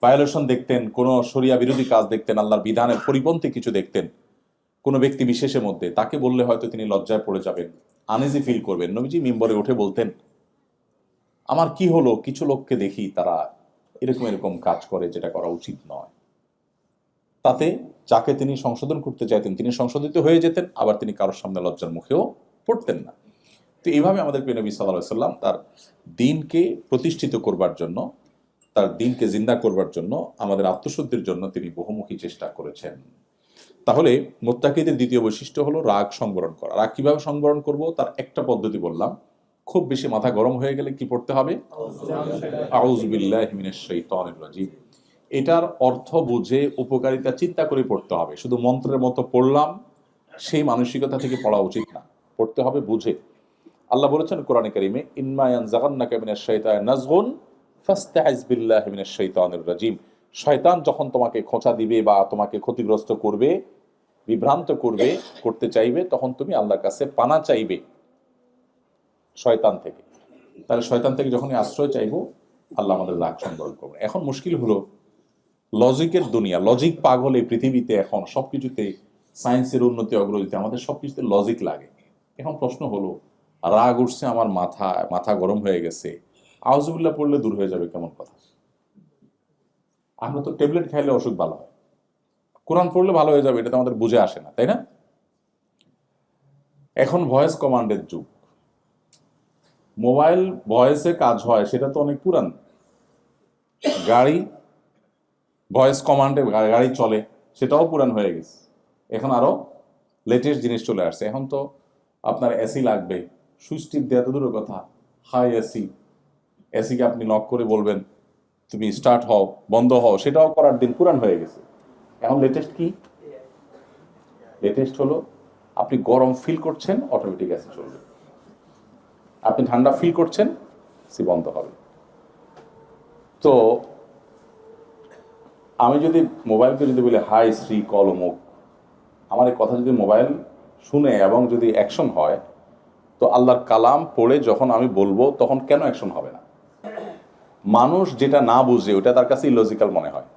ভায়োলেশন দেখতেন, কোনো শরিয়া বিরোধী কাজ দেখতেন, আল্লাহর বিধানের পরিপন্থী কিছু দেখতেন কোনো ব্যক্তি বিশেষের মধ্যে, তাকে বললে হয়তো তিনি লজ্জায় পড়ে যাবেন, আনইজি ফিল করবেন, নবীজি মিম্বরে উঠে বলতেন, আমার কি হলো, কিছু লোককে দেখি তারা এরকম এরকম কাজ করে যেটা করা উচিত নয়। তাতে যাকে তিনি সংশোধন করতে চাইতেন তিনি সংশোধিত হয়ে যেতেন, আবার তিনি কারোর সামনে লজ্জার মুখেও পড়তেন না। তো এইভাবে আমাদের প্রিয় নবী সাল্লাল্লাহু আলাইহি ওয়াসাল্লাম তার দ্বীনকে প্রতিষ্ঠিত করবার জন্য, তার দ্বীনকে জিন্দা করবার জন্য, আমাদের আত্মশুদ্ধির জন্য তিনি বহুমুখী চেষ্টা করেছেন। তাহলে মুত্তাকিদের দ্বিতীয় বৈশিষ্ট্য হলো রাগ সংবরণ করা। রাগ কিভাবে সংবরণ করব, তার একটা পদ্ধতি বললাম, খুব বেশি মাথা গরম হয়ে গেলে কি পড়তে হবে? আউযু বিল্লাহি মিনাশ শাইতানির রাজিম। এটার অর্থ বুঝে উপকারিতা চিন্তা করে পড়তে হবে। শুধু মন্ত্রের মতো পড়লাম সেই মানসিকতা থেকে পড়া উচিত না, পড়তে হবে বুঝে। আল্লাহ বলেছেন কোরআনে কারিমে, ইম্মা ইয়ানজাগান্নাকা মিনাশ শাইতানি নাজগুন ফাস্তাইজ বিল্লাহি মিনাশ শাইতানির রাজিম। শয়তান যখন তোমাকে খোঁচা দিবে বা তোমাকে ক্ষতিগ্রস্ত করবে, বিভ্রান্ত করবে, করতে চাইবে, তখন তুমি আল্লাহর কাছে পানা চাইবে শয়তান থেকে। তাহলে শয়তান থেকে যখনই আশ্রয় চাইবো, আল্লাহ আমাদের রাগ সংবরণ করবে। এখন মুশকিল হলো, লজিকের দুনিয়া, লজিক পাগল এই পৃথিবীতে, এখন সবকিছুতে সায়েন্সের উন্নতি অগ্রগতি, আমাদের সবকিছুতে লজিক লাগে। এখন প্রশ্ন হলো, রাগ উঠছে আমার মাথা গরম হয়ে গেছে, আউযুবিল্লাহ পড়লে দূর হয়ে যাবে, কেমন কথা? আমরা তো ট্যাবলেট খাইলে অসুখ ভালো হয়, কোরআন পড়লে ভালো হয়ে যাবে, এটা তো আমাদের বুঝে আসে না, তাই না? এখন ভয়েস কমান্ডের যুগ, মোবাইল ভয়েসে কাজ হয় সেটা তো অনেক পুরান। গাড়ি ভয়েস কমান্ডে গাড়ি চলে, সেটাও পুরান হয়ে গেছে। এখন আরো লেটেস্ট জিনিস চলে আসছে। এখন তো আপনার এসি লাগবে, সুইচ টিপ দেওয়া তো দূরের কথা, হাই এসি, এসিকে আপনি লক করে বলবেন তুমি স্টার্ট হও, বন্ধ হও, সেটাও করার দিন পুরান হয়ে গেছে। এখন লেটেস্ট কি? লেটেস্ট হলো আপনি গরম ফিল করছেন, অটোমেটিক এসি চলবে। আপনি ঠান্ডা ফিল করছেন, এসি বন্ধ হবে। তো আমি যদি মোবাইলকে যদি বলি হাই শ্রী কল অমুক, আমার এই কথা যদি মোবাইল শুনে এবং যদি অ্যাকশন হয়, তো আল্লাহর কালাম পড়ে যখন আমি বলবো তখন কেন অ্যাকশন হবে না? মানুষ যেটা না বুঝে ওটা তার কাছে ইলজিক্যাল মনে হয়,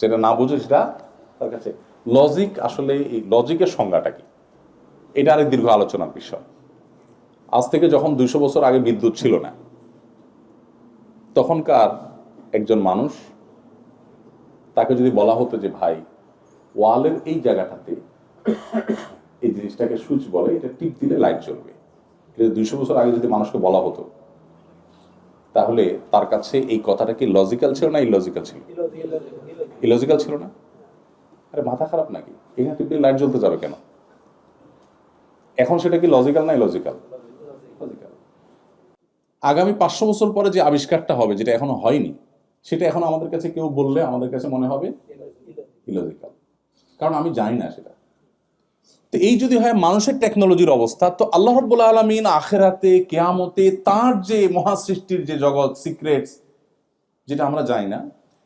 যেটা না বুঝে সেটা তার কাছে লজিক। আসলে এই লজিকের সংজ্ঞাটা কি, এটা আরেক দীর্ঘ আলোচনার বিষয়। আজ থেকে যখন 200 বছর আগে বিদ্যুৎ ছিল না, তখনকার একজন মানুষ, তাকে যদি বলা হতো যে ভাই ওয়ালের এই জায়গাটাতে এই জিনিসটাকে সুইচ বলে, এটা টিপ দিলে লাইট জ্বলবে, এটা 200 বছর আগে যদি মানুষকে বলা হতো, তাহলে তার কাছে এই কথাটা কি লজিক্যাল ছিল না ইলজিক্যাল ছিল? ইলজিক্যাল ছিল না। আরে মাথা খারাপ নাকি, এখানে টিপ দিলে লাইট জ্বলতে যাবে কেন? এখন সেটা কি লজিক্যাল না ইলজিক্যাল? লজিক্যাল। আগামী 500 বছর পরে যে আবিষ্কারটা হবে, যেটা এখনো হয়নি, সেটা এখন আমাদের কাছে কেউ বললে আমাদের কাছে মনে হবে ইলজিক্যাল, কারণ আমি জানি না সেটা। তো এই যদি হয় মানুষের টেকনোলজির অবস্থা, তো আল্লাহ রাব্বুল আলামিন আখিরাতে, কিয়ামতে তার যে মহাসৃষ্টির যে জগৎ, সিক্রেটস, যেটা আমরা জানি না,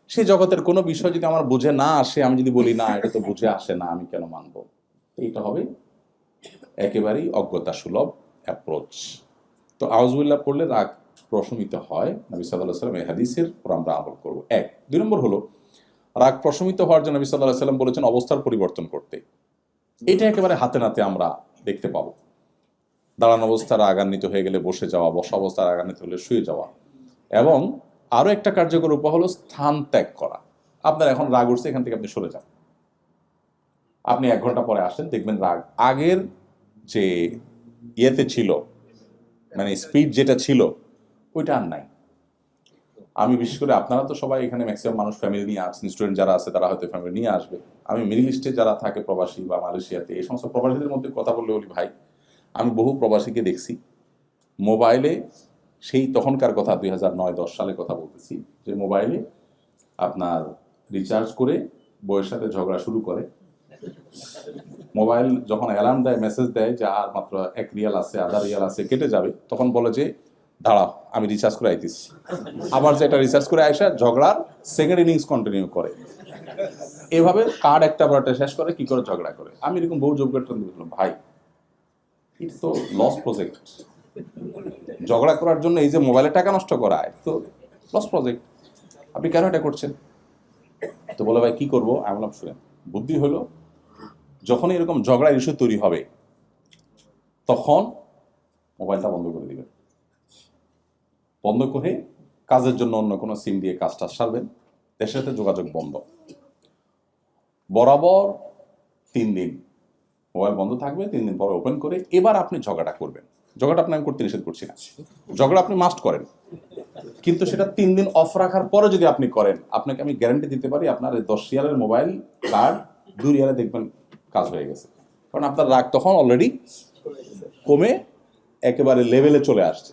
সেই জগতের কোনো বিষয় যদি আমার বুঝে না আসে, আমি যদি বলি না এটা তো বুঝে আসে না, আমি কেন মানবো? এইটা হবে একেবারেই অজ্ঞতা সুলভ অ্যাপ্রোচ। তো আউযুবিল্লাহ পড়লে রাগ প্রশমিত হয়, নবী সাল্লাল্লাহু আলাইহি ওয়াসাল্লাম এই হাদিসের উপর আমরা আমল করব। 1। 2 নম্বর হলো, রাগ প্রশমিত হওয়ার জন্য নবী সাল্লাল্লাহু আলাইহি ওয়াসাল্লাম বলেছেন অবস্থার পরিবর্তন করতে। এটা একেবারে হাতে নাতে আমরা দেখতে পাবো। দাঁড়ানো অবস্থায় রাগান্বিত হয়ে গেলে বসে যাওয়া, বসা অবস্থায় রাগান্বিত হলে শুয়ে যাওয়া, এবং আরো একটা কার্যকর উপায় হলো স্থান ত্যাগ করা। আপনার এখন রাগ উঠছে, এখান থেকে আপনি সরে যান, আপনি 1 ঘন্টা পরে আসেন, দেখবেন রাগ আগের যে ইয়েতে ছিল, মানে স্পিড যেটা ছিল ওইটা আর নাই। আমি বিশেষ করে, আপনারা তো সবাই এখানে ম্যাক্সিমাম মানুষ ফ্যামিলি নিয়ে আসছেন, স্টুডেন্ট যারা আছে তারা হয়তো ফ্যামিলি নিয়ে আসবে। আমি মিডল ইস্টে যারা থাকে প্রবাসী বা মালয়েশিয়াতে, এই সমস্ত প্রবাসীদের মধ্যে কথা বললে বলি ভাই, আমি বহু প্রবাসীকে দেখছি মোবাইলে, সেই তখনকার কথা 2009-10 সালে কথা বলতেছি, যে মোবাইলে আপনার রিচার্জ করে বউয়ের সাথে ঝগড়া শুরু করে। মোবাইল যখন অ্যালার্ম দেয়, মেসেজ দেয় যে আর মাত্র 1 রিয়াল আছে, আধা রিয়াল আছে, কেটে যাবে, তখন বলে যে দাঁড়াও আমি রিচার্জ করে আইতেছি। আবার যে এটা রিচার্জ করে আইসা ঝগড়ার সেকেন্ড ইনিংস কন্টিনিউ করে। এভাবে কার্ড একটা বারটা শেষ করে, কি করে ঝগড়া করে। আমি এরকম বহু যোগ্য দেখলাম, ভাই ইটস তো লস প্রজেক্ট। ঝগড়া করার জন্য এই যে মোবাইলে টাকা নষ্ট করা, তো লস প্রজেক্ট, আপনি কেন এটা করছেন? তো বলে ভাই কি করবো? আমি বললাম শুনেন, বুদ্ধি হলো যখনই এরকম ঝগড়ার ইস্যু তৈরি হবে, তখন মোবাইলটা বন্ধ করে দিবেন। বন্ধ করে কাজের জন্য অন্য কোনো সিম দিয়ে কাজটা সারবেন, দেশের সাথে যোগাযোগ বন্ধ। বরাবর 3 দিন মোবাইল বন্ধ থাকবে, 3 দিন পরে ওপেন করে এবার আপনি ঝগড়াটা করবেন। ঝগড়া আপনি আমি করতে নিষেধ করছি না, ঝগড়া আপনি মাস্ট করেন, কিন্তু সেটা 3 দিন অফ রাখার পরে যদি আপনি করেন, আপনাকে আমি গ্যারান্টি দিতে পারি আপনার 10 রিয়ালের মোবাইল কার্ড 2 রিয়ালে দেখবেন কাজ হয়ে গেছে। কারণ আপনার রাগ তখন অলরেডি কমে একেবারে লেভেলে চলে আসছে,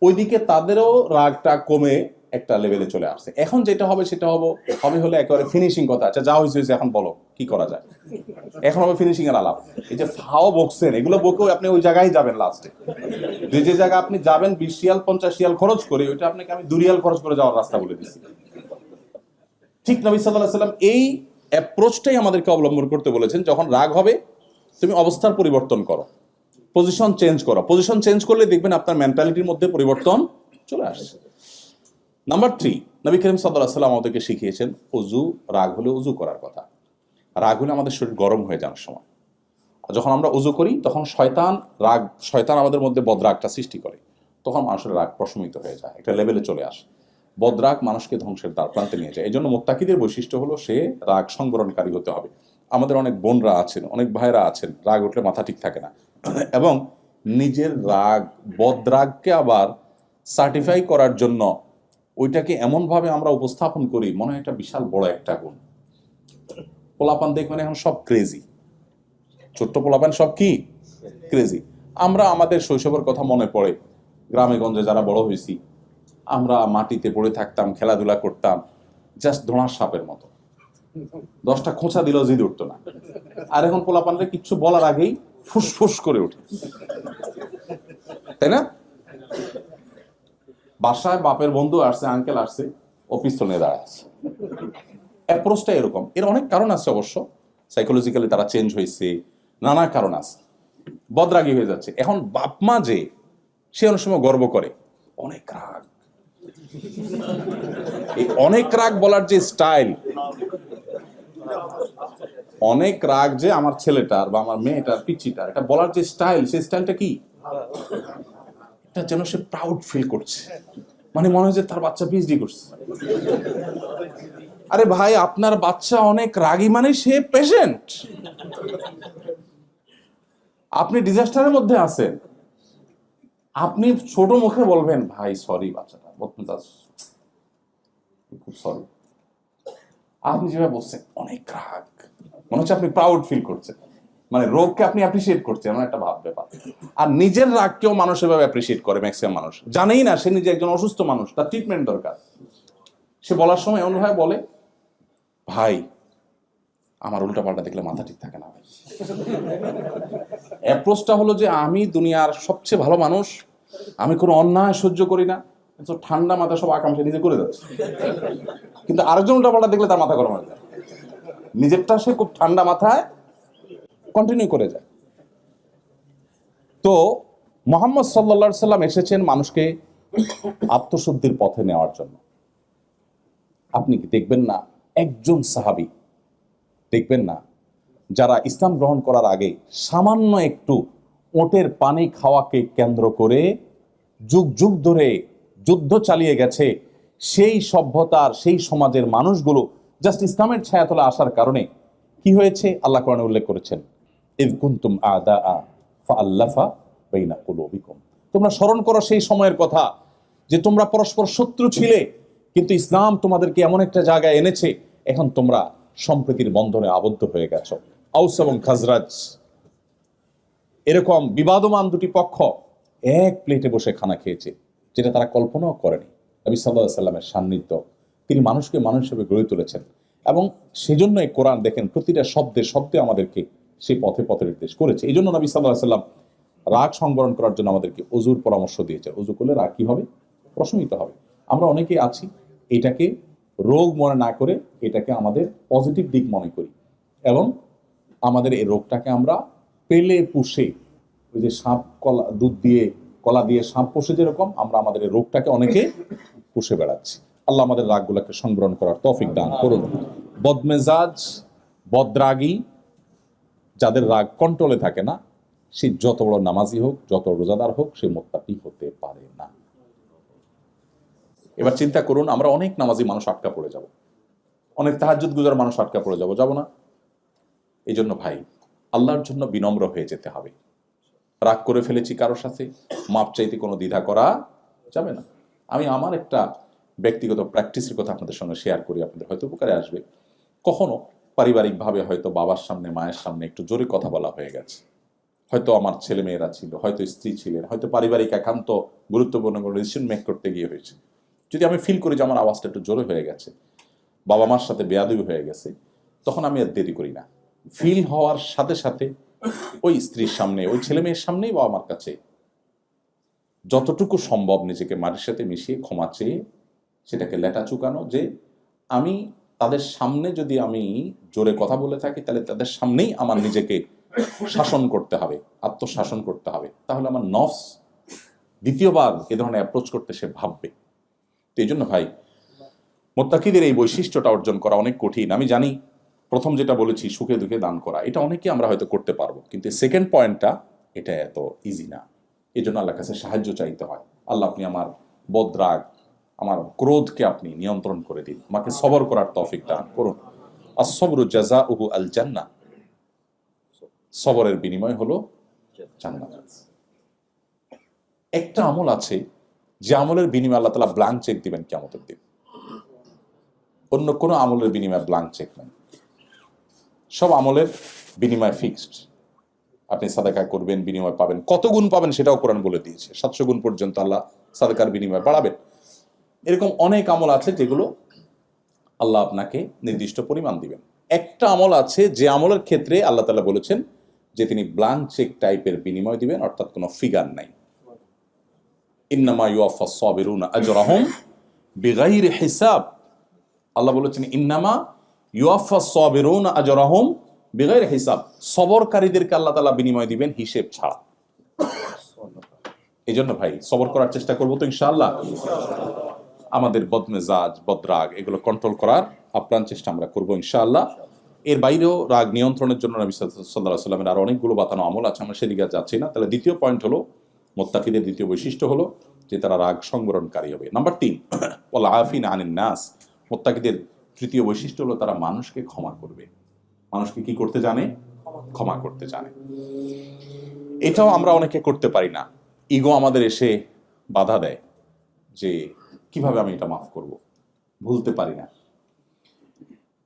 ওইদিকে তাদেরও রাগটা কমে একটা লেভেলে চলে আসছে। এখন যেটা হবে সেটা হলে একেবারে ফিনিশিং কথা, আচ্ছা যা হয়েছে এখন বলো কি করা যায়, এখন হবে ফিনিশিং এর আলাপ। এই যে ফাও বকছেন, এগুলো বকেও আপনি ওই জায়গায় যাবেন লাস্টে, যে জায়গায় আপনি যাবেন 20 রিয়াল 50 রিয়াল খরচ করে, ওইটা আপনাকে আমি 2 রিয়াল খরচ করে যাওয়ার রাস্তা বলে দিচ্ছি। ঠিক নবী সাল্লাল্লাহু আলাইহি ওয়াসাল্লাম এই অ্যাপ্রোচটাই আমাদেরকে অবলম্বন করতে বলেছেন। যখন রাগ হবে তুমি অবস্থার পরিবর্তন করো, পজিশন চেঞ্জ করো। পজিশন চেঞ্জ করলে দেখবেন আপনার মেন্টালিটির মধ্যে পরিবর্তন চলে আসছে। নাম্বার 3, নবী করিম সাল্লাল্লাহু আলাইহি ওয়াসাল্লাম আমাদেরকে শিখিয়েছেন অজু, রাগ হলে অজু করার কথা। রাগ হলে আমাদের শরীর গরম হয়ে যাওয়ার সময় যখন আমরা অজু করি তখন শয়তান আমাদের মধ্যে বদরাগটা সৃষ্টি করে, তখন মানুষের রাগ প্রশমিত হয়ে যায়, একটা লেভেলে চলে আসে। বদরাগ মানুষকে ধ্বংসের দ্বার প্রান্তে নিয়ে যায়। এই জন্য মুত্তাকিদের বৈশিষ্ট্য হলো সে রাগ সংবরণকারী হতে হবে। আমাদের অনেক বোনরা আছেন, অনেক ভাইরা আছেন, রাগ উঠলে মাথা ঠিক থাকে না, এবং নিজের বদরাগকে আবার সার্টিফাই করার জন্য ওইটাকে এমনভাবে আমরা উপস্থাপন করি মনে হয় এটা বিশাল বড় একটা গুণ। পোলাপান দেখবেন এখন সব ক্রেজি, ছোট্ট পোলাপান সব কি ক্রেজি। আমরা আমাদের শৈশবের কথা মনে পড়ে, গ্রামে গঞ্জে যারা বড় হয়েছি আমরা মাটিতে পড়ে থাকতাম, খেলাধুলা করতাম জাস্ট ধোঁড়ার সাপের মতো, 10টা খোঁচা দিলেও জিদ উঠতো না। আর এখন পোলাপানরে কিচ্ছু বলার আগেই ফুসফুস করে ওঠে, তাই না? বাসায় বাপের বন্ধু আসছে, আঙ্কেল আসছে, ও পিস্তল নিয়ে দাঁড়ায় আছে। অ্যাপ্রোচটা এরকম। এর অনেক কারণ আছে অবশ্য, সাইকোলজিক্যালি তারা চেঞ্জ হয়েছে, নানা কারণ আছে, বদরাগী হয়ে যাচ্ছে। এখন বাপ মা যে সে অনেক সময় গর্ব করে অনেক রাগ, এই অনেক রাগ বলার যে স্টাইল, অনেক রাগ যে আমার ছেলেটার বা আমার মেয়েটার পিচ্চিটার, এটা বলার যে স্টাইল, সেই স্টাইলটা কি এটা যেন সে প্রাউড ফিল করছে, মানে মনে হয় যে তার বাচ্চা পিএইচডি করছে। আরে ভাই, আপনার বাচ্চা অনেক রাগী মানে সে পেশেন্ট, আপনি ডিজাস্টারের মধ্যে আছেন, আপনি ছোট মুখে বলবেন ভাই সরি বাচ্চাটা খুব সরি, আপনি যেভাবে বলছেন অনেক রাগ, মনে হচ্ছে আপনি প্রাউড ফিল করছেন, মানে রোগকে আপনি অ্যাপ্রিসিয়েট করছেন, এমন একটা ভাব ব্যাপার। আর নিজের রাগকেও মানুষ এভাবে অ্যাপ্রিসিয়েট করে, ম্যাক্সিমাম মানুষ জানেই না সে নিজে একজন অসুস্থ মানুষ, তার ট্রিটমেন্ট দরকার। সে বলার সময় এমনভাবে বলে ভাই আমার উল্টা পাল্টা দেখলে মাথা ঠিক থাকে না ভাই। অ্যাপ্রোচটা হলো যে আমি দুনিয়ার সবচেয়ে ভালো মানুষ, আমি কোনো অন্যায় সহ্য করি না, তো ঠান্ডা মাথা সব আকাঙ্ক্ষা নিজে করে যাচ্ছে, কিন্তু আরেকজন উল্টা পাল্টা দেখলে তার মাথা গরম হয়ে যায়, নিজেরটা সে খুব ঠান্ডা মাথায় কন্টিনিউ করে যায়। তো মুহাম্মদ সাল্লাল্লাহু আলাইহি সাল্লাম এসেছেন মানুষকে আত্মশুদ্ধির পথে নেওয়ার জন্য। আপনি কি দেখবেন না একজন সাহাবী দেখবেন না যারা ইসলাম গ্রহণ করার আগে সামান্য একটু ওটের পানি খাওয়াকে কেন্দ্র করে যুগ যুগ ধরে যুদ্ধ চালিয়ে গেছে, সেই সভ্যতার সেই সমাজের মানুষগুলো জাস্ট ইসলামের ছায়াতলে আসার কারণে কি হয়েছে আল্লাহ কোরআনে উল্লেখ করেছেন, ইয কুনতুম আ'দাআ ফাআল্লাফা বাইনা কুলুবিকুম। তোমরা স্মরণ করো সেই সময়ের কথা যে তোমরা পরস্পর শত্রু ছিলে, কিন্তু ইসলাম তোমাদেরকে এমন একটা জায়গায় এনেছে এখন তোমরা সম্প্রীতির বন্ধনে আবদ্ধ হয়ে গেছো। আউস এবং খাজরাজ এরকম বিবাদমান দুটি পক্ষ এক প্লেটে বসে খানা খেয়েছে, যেটা তারা কল্পনাও করেনি। নবী সাল্লাল্লাহু আলাইহি সাল্লামের সান্নিধ্য, তিনি মানুষকে মানুষ হিসেবে গড়ে তুলেছেন, এবং সেজন্যই কোরআন দেখেন প্রতিটা শব্দে শব্দে আমাদেরকে সেই পথে পথে নির্দেশ করেছে। এই জন্য নবী সাল্লাল্লাহু আলাইহি সাল্লাম রাগ সংবরণ করার জন্য আমাদেরকে অজুর পরামর্শ দিয়েছে। অজু করলে রাগ কি হবে? প্রশমিত হবে। আমরা অনেকেই আছি এটাকে রোগ মনে না করে এটাকে আমাদের পজিটিভ দিক মনে করি, এবং আমাদের এই রোগটাকে আমরা পেলে পুষে, ওই যে সাপ কলা দুধ দিয়ে কলা দিয়ে সাপ পোষে যেরকম, আমরা আমাদের এই রোগটাকে অনেকে পুষে বেড়াচ্ছি। আল্লাহ আমাদের রাগগুলোকে সংবরণ করার তৌফিক দান করুন। বদমেজাজ, বদরাগী, যাদের রাগ কন্ট্রোলে থাকে না, সে যত বড় নামাজি হোক, যত রোজাদার হোক, সে মুত্তাকি হতে পারে না। এবার চিন্তা করুন, আমরা অনেক নামাজি মানুষ আটকা পড়ে যাব, অনেক তাহাজ্জুদ গুজার মানুষ আটকা পড়ে যাব না? এই জন্য ভাই আল্লাহর জন্য বিনম্র হয়ে যেতে হবে। রাগ করে ফেলেছি কারোর সাথে, মাপ চাইতে কোনো দ্বিধা করা যাবে না। আমি আমার একটা ব্যক্তিগত প্র্যাকটিসের কথা আপনাদের সঙ্গে শেয়ার করি, আপনাদের হয়তো উপকারে আসবে। কখনো পারিবারিকভাবে হয়তো বাবার সামনে মায়ের সামনে একটু জোরে কথা বলা হয়ে গেছে, হয়তো আমার ছেলে মেয়েরা ছিল, হয়তো স্ত্রী ছিলেন, হয়তো পারিবারিক একান্ত গুরুত্বপূর্ণ কোনো ডিসিশন মেক করতে গিয়ে হয়েছে, যদি আমি ফিল করি যে আমার আওয়াজটা একটু জোরে হয়ে গেছে, বাবা মার সাথে বেয়াদবি হয়ে গেছে, তখন আমি আর দেরি করি না, ফিল হওয়ার সাথে সাথে ওই স্ত্রীর সামনে, ওই ছেলে মেয়ের সামনেই বাবা মার কাছে যতটুকু সম্ভব নিজেকে মাটির সাথে মিশিয়ে ক্ষমা চেয়ে সেটাকে লেটা চুকানো, যে আমি তাদের সামনে যদি আমি জোরে কথা বলে থাকি তাহলে তাদের সামনেই আমার নিজেকে শাসন করতে হবে, আত্মশাসন করতে হবে, তাহলে আমার নফস দ্বিতীয়বার এ ধরনের অ্যাপ্রোচ করতে সে ভাববে। তো এই জন্য ভাই, মুত্তাকিদের এই বৈশিষ্ট্যটা অর্জন করা অনেক কঠিন। আমি জানি প্রথম যেটা বলেছি সুখে দুঃখে দান করা, এটা অনেকে আমরা হয়তো করতে পারবো, কিন্তু সেকেন্ড পয়েন্টটা এটা এত ইজি না। এই জন্য আল্লাহর কাছে সাহায্য চাইতে হয়। আল্লাহ, আপনি আমার বদরাগ, আমার ক্রোধকে আপনি নিয়ন্ত্রণ করে দিন, আমাকে সবর করার তৌফিক দান করুন। আস-সবরু জাযাউহু আল জান্নাহ, সবরের বিনিময় হলো জান্নাত। একটা আমল আছে যে আমলের বিনিময়ে আল্লাহ তাআলা ব্ল্যাঙ্ক চেক দিবেন কিয়ামতের দিন, অন্য কোনো আমলের বিনিময়ে ব্ল্যাঙ্ক চেক নেই। সব আমলের বিনিময় ফিক্সড। আপনি সাদাকা করবেন, বিনিময় পাবেন, কত গুণ পাবেন সেটাও কোরআন বলে দিয়েছে, 700 গুণ পর্যন্ত আল্লাহ সাদাকার বিনিময় বাড়াবেন। এরকম অনেক আমল আছে যেগুলো আল্লাহ আপনাকে নির্দিষ্ট পরিমাণ দিবেন। একটা আমল আছে যে আমলের ক্ষেত্রে আল্লাহ তাআলা বলেছেন যে তিনি ব্ল্যাঙ্ক চেক টাইপের বিনিময় দিবেন, অর্থাৎ কোনো ফিগার নাই। ইন্নামা ইউওয়াফাস সাবিরুনা আজরাহুম বিগাইরি হিসাব। আল্লাহ বলেছেন ইন্নামা ইউওয়াফাস সাবিরুনা আজরাহুম বিগাইরি হিসাব, সবরকারীদেরকে আল্লাহ তাআলা বিনিময় দিবেন হিসেব ছাড়া। এই জন্য ভাই সবর করার চেষ্টা করবো তো ইনশাআল্লাহ। আমাদের বদমেজাজ, বদরাগ এগুলো কন্ট্রোল করার আপ্রাণ চেষ্টা আমরা করবো ইনশাআল্লাহ। এর বাইরেও রাগ নিয়ন্ত্রণের জন্য নবী সাল্লাল্লাহু আলাইহি ওয়াসাল্লামের আরো অনেকগুলো বাতানো আমল আছে, আমরা সেদিকে যাচ্ছি না। তাহলে দ্বিতীয় পয়েন্ট হলো, মুত্তাকিদের দ্বিতীয় বৈশিষ্ট্য হলো যে তারা রাগ সংবরণকারী হবে। নাম্বার 3, ওয়াল আফিনা আনিন নাস, মুত্তাকিদের তৃতীয় বৈশিষ্ট্য হলো তারা মানুষকে ক্ষমা করবে। মানুষকে কি করতে জানে? ক্ষমা করতে জানে। এটাও আমরা অনেকে করতে পারি না, ইগো আমাদের এসে বাধা দেয় যে কিভাবে আমি এটা মাফ করব, ভুলতে পারি না।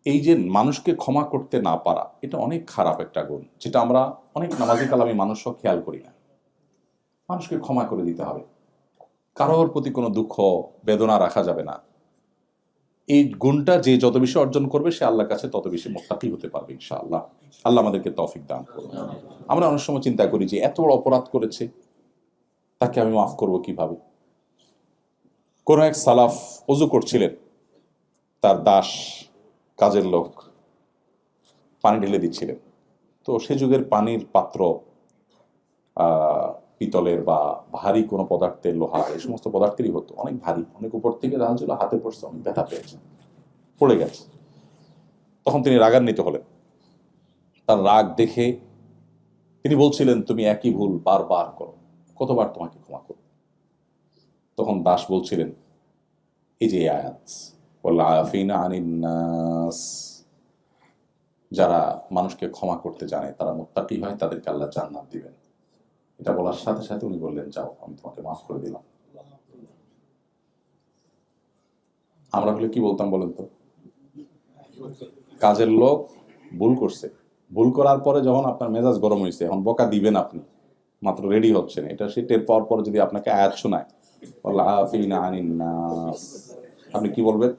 এই যে মানুষকে ক্ষমা করতে না পারা, এটা অনেক খারাপ একটা গুণ, যেটা আমরা অনেক নামাজি কালামী মানুষও খেয়াল করি না। মানুষকে ক্ষমা করে দিতে হবে, কারোর প্রতি কোনো দুঃখ বেদনা রাখা যাবে না। এই গুণটা যে যত বেশি অর্জন করবে সে আল্লাহর কাছে তত বেশি মুত্তাকি হতে পারবে ইনশাআল্লাহ। আল্লাহ আমাদেরকে তৌফিক দান করুন। আমরা অনেক সময় চিন্তা করি যে এত বড় অপরাধ করেছে, তাকে আমি মাফ করব কিভাবে। কোন এক সালাফ ওযু করছিলেন, তার দাস, কাজের লোক পানি ঢেলে দিচ্ছিলেন। তো সে যুগের পানির পাত্র পিতলের বা ভারী কোনো পদার্থের, লোহা, এই সমস্ত পদার্থেরই হতো, অনেক ভারী, অনেক উপর থেকে দেখা ছিল, হাতে পড়ছে, অনেক ব্যথা পেয়েছে, পড়ে গেছে। তখন তিনি রাগান্বিত হলেন। তার রাগ দেখে তিনি বলছিলেন, তুমি একই ভুল বারবার করো, কতবার তোমাকে ক্ষমা করো। তখন দাস বলছিলেন, এই যে আয়াত, ওয়াল আফিনা আনিন নাস, যারা মানুষকে ক্ষমা করতে জানে তারা মুত্তাকি হয়, তাদেরকে আল্লাহ জান্নাত দিবেন। এটা বলার সাথে সাথে উনি বললেন, যাও আমি তোমাকে মাফ করে দিলাম। আমরা হলে কি বলতাম বলেন তো? কাজের লোক ভুল করছে, ভুল করার পরে যখন আপনার মেজাজ গরম হয়েছে, এখন বকা দিবেন, আপনি মাত্র রেডি হচ্ছেন, এটা সে টের পাওয়ার পরে যদি আপনাকে আয়াত শোনায়, আপনি কি বলবেন?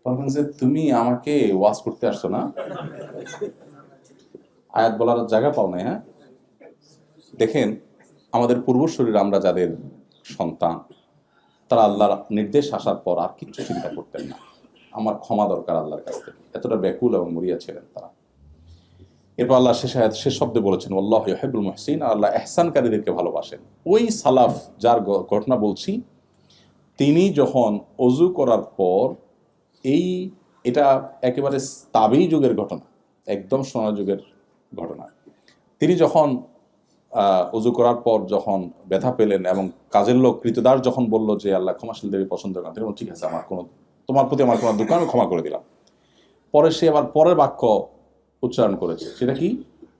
বলবেন যে তুমি আমাকে ওয়াজ করতে আসছো না, আয়াত বলার জায়গা পাও নাই। হ্যাঁ, দেখেন আমাদের পূর্বসূরীরা, আমরা যাদের সন্তান, তারা আল্লাহর নির্দেশ আসার পর আর কিচ্ছু চিন্তা করতেন না, আমার ক্ষমা দরকার আল্লাহর কাছ থেকে, এতটা ব্যাকুল এবং মরিয়া ছিলেন তারা। এরপর আল্লাহ শেষ শব্দে বলেছেন, আল্লাহ ইউহিব্বুল মুহসিন, আল্লাহ ইহসানকারীদেরকে ভালোবাসেন। ওই সালাফ যার ঘটনা বলছি, তিনি যখন ওযু করার পর, এটা একেবারে তাবেঈ যুগের ঘটনা, একদম সোনার যুগের ঘটনা, তিনি যখন ওযু করার পর যখন ব্যথা পেলেন এবং কাজের লোক কৃতদাস যখন বলল যে আল্লাহ ক্ষমাশীলদের পছন্দ করেন, তিনি বললেন, ঠিক আছে, তোমার প্রতি আমার কোনো দুঃখ, আমি ক্ষমা করে দিলাম। পরে সে আবার পরের বাক্য উচ্চারণ করেছে, সেটা কি?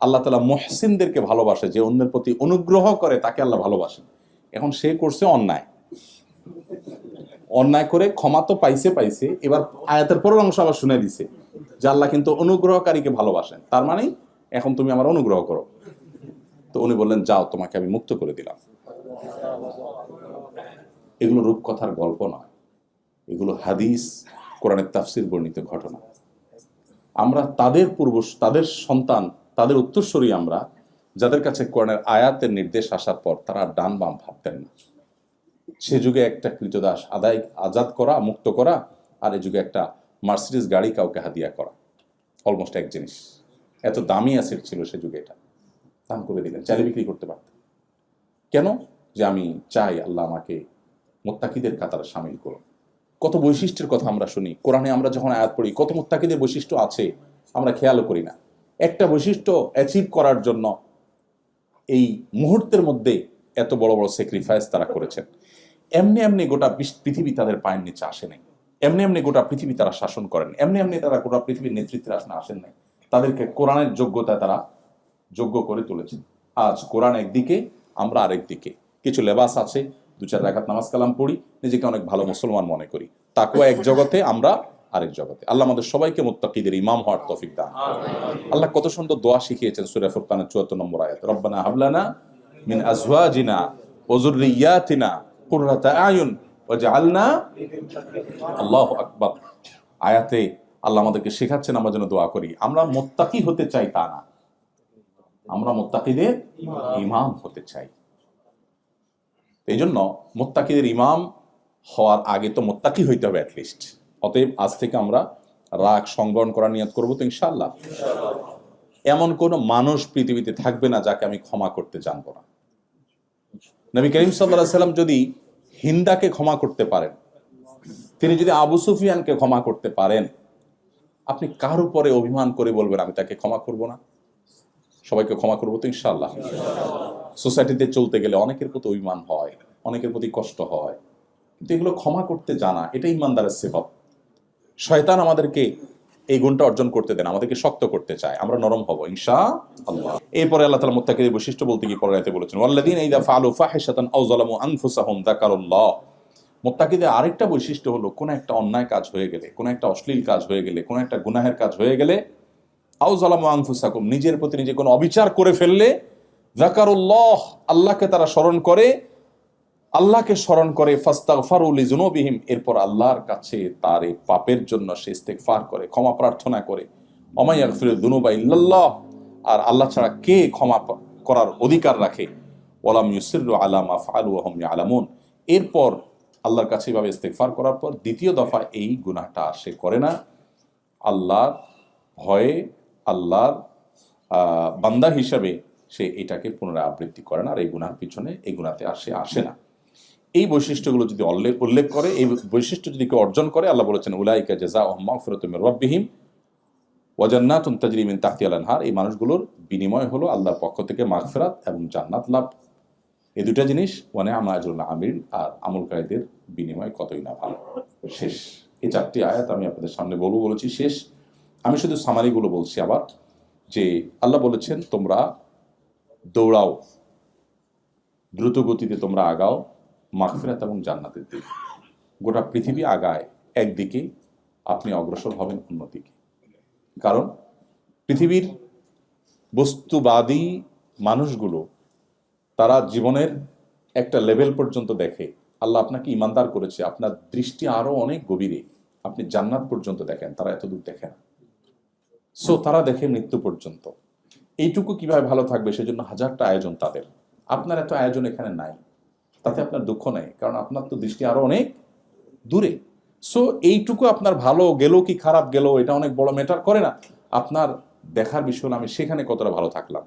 আল্লাহ তাআলা মুহসিনদেরকে ভালোবাসে, যে অন্যের প্রতি অনুগ্রহ করে তাকে আল্লাহ ভালোবাসেন। এখন সে করছে অন্যায় করে ক্ষমা তো পাইছে, এবার আয়াতের পরের অংশ আবার শুনে দিছে যে আল্লাহ কিন্তু অনুগ্রহকারীকে ভালোবাসেন। তার মানে এখন তুমি আমার অনুগ্রহ করো। তো উনি বললেন, যাও, তোমাকে আমি মুক্ত করে দিলাম। এগুলো রূপকথার গল্প নয়, এগুলো হাদিস, কোরআনের তাফসির বর্ণিত ঘটনা। আমরা তাদের সন্তান, তাদের উত্তরসূরি আমরা, যাদের কাছে কোরআনের আয়াতের নির্দেশ আসার পর তারা ডান বাম ভাবতেন না। সে যুগে একটা কৃতদাস আজাদ করা, মুক্ত করা, আর এ যুগে একটা মার্সিডিজ গাড়ি কাউকে হাদিয়া করা অলমোস্ট এক জিনিস। এত দামি অ্যাসেট ছিল সে যুগে, এটা দান করে দিলেন, চাইলে বিক্রি করতে পারতেন। কেন? যে আমি চাই আল্লাহ আমাকে মুত্তাকিদের কাতারে শামিল করুন। কত বৈশিষ্ট্যের কথা আমরা শুনি কোরআনে, আমরা যখন আয়াত পড়ি কত মুত্তাকিদের বৈশিষ্ট্য আছে আমরা খেয়ালও করি না। একটা বৈশিষ্ট্য অ্যাচিভ করার জন্য এই মুহূর্তের মধ্যে এত বড় বড় স্যাক্রিফাইস তারা করেছেন। এমনি এমনি গোটা পৃথিবী তাদের পায়ের নিচে আসে নাই, এমনি এমনি গোটা পৃথিবী তারা শাসন করেন, এমনি এমনি তারা গোটা পৃথিবীর নেতৃত্বের আসনে আসেন নাই। তাদেরকে কোরআনের যোগ্যতায় তারা যোগ্য করে তুলেছেন। আজ কোরআন একদিকে, আমরা আরেক দিকে। কিছু লেবাস আছে, 2-4 রাকাত নামাজ কালাম পড়ি, নিজেকে অনেক ভালো মুসলমান মনে করি। তাকওয়া এক জগতে, আমরা আরেক জগতে। আল্লাহ আমাদের সবাইকে মুত্তাকিদের ইমাম হওয়ার তৌফিক দান। আল্লাহ কত সুন্দর দোয়া শিখিয়েছেন সূরা ফুরকানের 74 নম্বর আয়াত, রব্বানা হাবলানা মিন আজওয়াজিনা ওয়া যুররিয়াতিনা কুররাতা আয়ুন ওয়াজআলনা। আল্লাহু আকবার। আয়াতে আল্লাহ আমাদেরকে শেখাচ্ছেন আমরা যেন দোয়া করি। আমরা মুত্তাকি হতে চাই তা না, আমরা মুত্তাকিদের ইমাম হতে চাই। এই জন্য মুত্তাকিদের ইমাম হওয়ার আগে তো মুত্তাকি হইতে হবে অ্যাটলিস্ট। অতএব আজ থেকে আমরা রাগ সংবরণ করার নিয়ত করবো তো ইনশাআল্লাহ। এমন কোন মানুষ পৃথিবীতে থাকবে না যাকে আমি ক্ষমা করতে জানবো না। নবী করিম সাল্লাল্লাহু আলাইহি সাল্লাম যদি হিন্দাকে ক্ষমা করতে পারেন, তিনি যদি আবু সুফিয়ানকে ক্ষমা করতে পারেন, আপনি কার উপরে অভিমান করে বলবেন আমি তাকে ক্ষমা করব না? সবাইকে ক্ষমা করবো তো ইনশাআল্লাহ। সোসাইটিতে চলতে গেলে অনেকের প্রতি অভিমান হয়, অনেকের প্রতি কষ্ট হয়, কিন্তু এগুলো ক্ষমা করতে জানা এটা ইমানদারের সিফাত। শয়তান আমাদেরকে এই গুণটা অর্জন করতে দেন, আমাদেরকে শক্ত করতে চায়, আমরা নরম হব ইনশাআল্লাহ। এরপরে আল্লাহ তাআলা মুত্তাকিদের বৈশিষ্ট্য বলতে গিয়ে পরের আয়াতে বলেছেন, ওয়াল্লাযীনা ইযা ফাআলু ফাহিশাতান আও যালামু আনফুসাহুম যাকারুল্লাহ। মুত্তাকিদের আরেকটা বৈশিষ্ট্য হলো, কোন একটা অন্যায় কাজ হয়ে গেলে, কোন একটা অশ্লীল কাজ হয়ে গেলে, কোন একটা গুনাহের কাজ হয়ে গেলে, আও যালামু আনফুসাকুম, নিজের প্রতি নিজে কোনো অবিচার করে ফেললে, যাকারুল্লাহ, আল্লাহকে তারা স্মরণ করে, আল্লাহকে স্মরণ করে, ফাস্তাগফারু লিযুনুবিহিম, এরপর আল্লাহর কাছে তার এই পাপের জন্য সে ইস্তেগফার করে, ক্ষমা প্রার্থনা করে। ওয়া মান ইয়াগফিরুয যুনুবা ইল্লাল্লাহ, আর আল্লাহ ছাড়া কে ক্ষমা করার অধিকার রাখে। ওয়ালাম ইউসিররু আলা মা ফাআলু ওয়া হুম ইয়ালামুন, এরপর আল্লাহর কাছে এভাবে ইস্তেগফার করার পর দ্বিতীয় দফা এই গুনাহটা সে করে না। আল্লাহর ভয়ে, আল্লাহর বান্দা হিসাবে সে এটাকে পুনরাবৃত্তি করে না, আর এই গুনার পিছনে, এই গুনাতে আসে না। এই বৈশিষ্ট্যগুলো যদি উল্লেখ করে, এই বৈশিষ্ট্য যদি কেউ অর্জন করে, আল্লাহ বলেছেন উলাইকা জাযাউহুম মাগফিরাতুম মির রাব্বিহিম ওয়া জান্নাতুন তাজরি মিন তাহতিহাল আনহার, এই মানুষগুলোর বিনিময় হলো আল্লাহর পক্ষ থেকে মাগফিরাত এবং জান্নাত লাভ। এই দুটা জিনিস, ওয়া নি'মা আজরুল আমিলিন, আর আমলকারীদের বিনিময় কতই না ভালো। শেষ। এই 4টি আয়াত আমি আপনাদের সামনে বলেছি শেষ। আমি শুধু সামারিগুলো বলছি আবার, যে আল্লাহ বলেছেন তোমরা দৌড়াও, দ্রুত গতিতে তোমরা আগাও মাগফিরাত এবং জান্নাতের দিকে। গোটা পৃথিবী আগায় একদিকে, আপনি অগ্রসর হবেন অন্যদিকে। কারণ পৃথিবীর বস্তুবাদী মানুষগুলো তারা জীবনের একটা লেভেল পর্যন্ত দেখে। আল্লাহ আপনাকে ইমানদার করেছে, আপনার দৃষ্টি আরো অনেক গভীরে, আপনি জান্নাত পর্যন্ত দেখেন, তারা এতদূর দেখে না। সো তারা দেখে মৃত্যু পর্যন্ত। এইটুকু কিভাবে ভালো থাকবে সেজন্য হাজারটা আয়োজন তাদের। আপনার এত আয়োজন এখানে নাই, তাতে আপনার দুঃখ নেই, কারণ আপনার তো দৃষ্টি আরো অনেক দূরে। সো এইটুকু আপনার ভালো গেল কি খারাপ গেল এটা অনেক বড় ম্যাটার করে না। আপনার দেখার বিষয় হলো আমি সেখানে কতটা ভালো থাকলাম।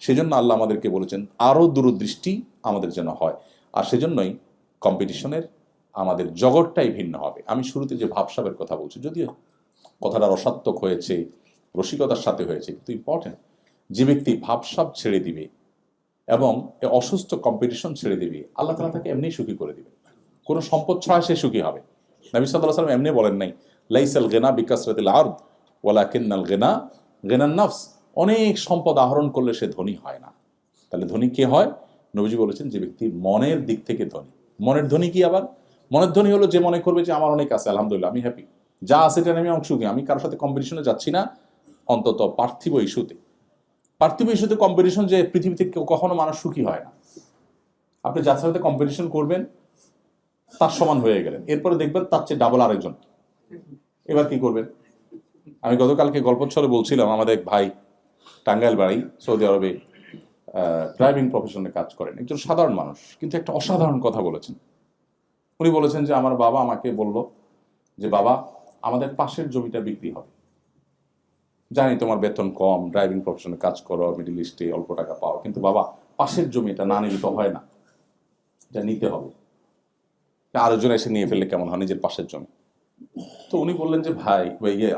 সেজন্য আল্লাহ আমাদেরকে বলেছেন আরো দূরদৃষ্টি আমাদের যেন হয়। আর সেজন্যই কম্পিটিশনের আমাদের জগৎটাই ভিন্ন হবে। আমি শুরুতে যে ভাবসাবের কথা বলছি, যদিও কথাটা রসাত্মক হয়েছে, রসিকতার সাথে হয়েছে, কিন্তু ইম্পর্টেন্ট। যে ব্যক্তি ভাবসাব ছেড়ে দিবে এবং অসুস্থ কম্পিটিশন ছেড়ে দিবে, আল্লাহ তাআলা তাকে এমনি সুখী করে দিবে। কোনো সম্পদ ছাড়া সে সুখী হবে। নবী সাল্লাল্লাহু আলাইহি ওয়াসাল্লাম এমনি বলেন নাই, লাইসাল গিনা বিকাসরাতিল আরদ ওয়ালাকিন্নাল গিনা গিনান নাফস। অনেক সম্পদ আহরণ করলে সে ধনী হয় না। তাহলে ধনী কে হয়? নবীজি বলেছেন যে ব্যক্তি মনের দিক থেকে ধনী। মনের ধনী কি আবার? মনের ধনী হলো যে মনে করবে যে আমার অনেক আছে, আলহামদুলিল্লাহ আমি হ্যাপি, যা আছে এটা আমি অংশ কি, আমি কারোর সাথে কম্পিটিশনে যাচ্ছি না, অন্তত পার্থিব ইস্যুতে। পার্থিব ইস্যুতে কম্পিটিশন যে পৃথিবীতে কখনো মানুষ সুখী হয় না। আপনি যার সাথে কম্পিটিশন করবেন তার সমান হয়ে গেলেন, এরপরে দেখবেন তার চেয়ে ডাবল আরেকজন, এবার কি করবেন? আমি গতকালকে গল্পচ্ছলে বলছিলাম, আমাদের এক ভাই টাঙ্গাইল বাড়ি, সৌদি আরবে ড্রাইভিং প্রফেশনে কাজ করেন, একজন সাধারণ মানুষ, কিন্তু একটা অসাধারণ কথা বলেছেন। উনি বলেছেন যে আমার বাবা আমাকে বলল যে বাবা, আমাদের পাশের জমিটা বিক্রি হবে, জানি তোমার বেতন কম, ড্রাইভিং প্রফেশনে কাজ করো, মিডল ইস্টে অল্প টাকা পাও, কিন্তু বাবা পাশের জমিটা না নিলে তো হয় না, যা নিতে হবে। আরেকজন এসে নিয়ে ফেললে কেমন হয় নিজের পাশের জমি? তো উনি বললেন যে ভাই,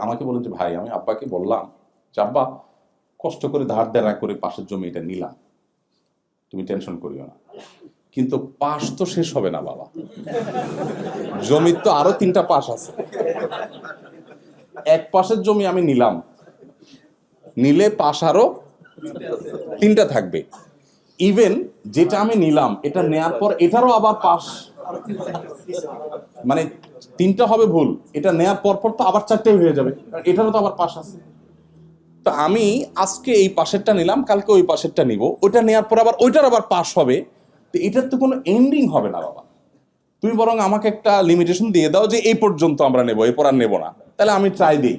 আমাকে বললেন যে ভাই, আমি আব্বাকে বললাম যে আব্বা, কষ্ট করে ধার দেনা করে পাশের জমি এটা নিলাম, তুমি টেনশন করিও না, কিন্তু পাশ তো শেষ হবে না বাবা, জমির তো আরো 3টা পাশ আছে। এক পাশের জমি আমি নিলাম, নিলে পাশ আরো 3টা থাকবে। ইভেন যেটা আমি নিলাম এটা নেয়ার পর এটারও আবার পাশ, মানে 3টা হবে ভুল, এটা নেয়ার পর পর তো আবার 4টাই হয়ে যাবে, এটারও তো আবার পাশ আছে। তো আমি আজকে এই পাশেরটা নিলাম, কালকে ওই পাশেরটা নিব, ওইটা নেয়ার পর আবার ওইটার আবার পাশ হবে, তো এটার তো কোনো এন্ডিং হবে না বাবা। তুমি বরং আমাকে একটা লিমিটেশন দিয়ে দাও যে এই পর্যন্ত আমরা নেব, এরপর আর নেব না, তাহলে আমি ট্রাই দিই।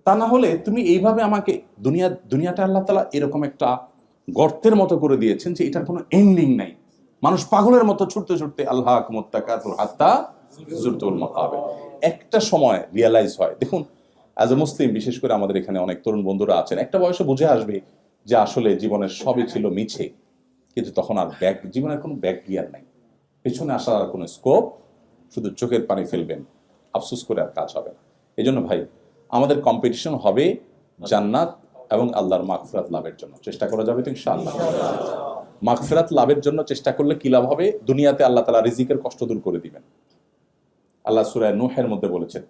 তা না হলে তুমি এইভাবে আমাকে দুনিয়াটা আল্লাহ তাআলা এরকম একটা গর্তের মতো করে দিয়েছেন যে এটার কোনো এন্ডিং নাই। মানুষ পাগলের মতো ছুটতে ছুটতে আল্লাহকুমুত তাকাসুর হাত্তা যুরতুল মাকাবির, একটা সময় রিয়ালাইজ হয়। দেখুন, অ্যাজ এ মুসলিম, বিশেষ করে আমাদের এখানে অনেক তরুণ বন্ধুরা আছেন, একটা বয়সে বুঝে আসবে যে আসলে জীবনের সবই ছিল মিছে, কিন্তু তখন আর জীবনের কোনো ব্যাক গিয়ার নাই, পেছনে আসার আর কোনো স্কোপ, শুধু চোখের পানি ফেলবেন, আফসোস করে আর কাজ হবে না। এই জন্য ভাই, আমাদের কম্পিটিশন হবে জান্নাত এবং আল্লাহর মাগফিরাত লাভের জন্য। চেষ্টা করা যাবে তো ইনশাআল্লাহ। মাগফিরাত লাভের জন্য চেষ্টা করলে কি লাভ হবে? দুনিয়াতে আল্লাহ তাআলা রিজিকের কষ্ট দূর করে দিবেন। আল্লাহ সূরা নূহের মধ্যে বলেছেন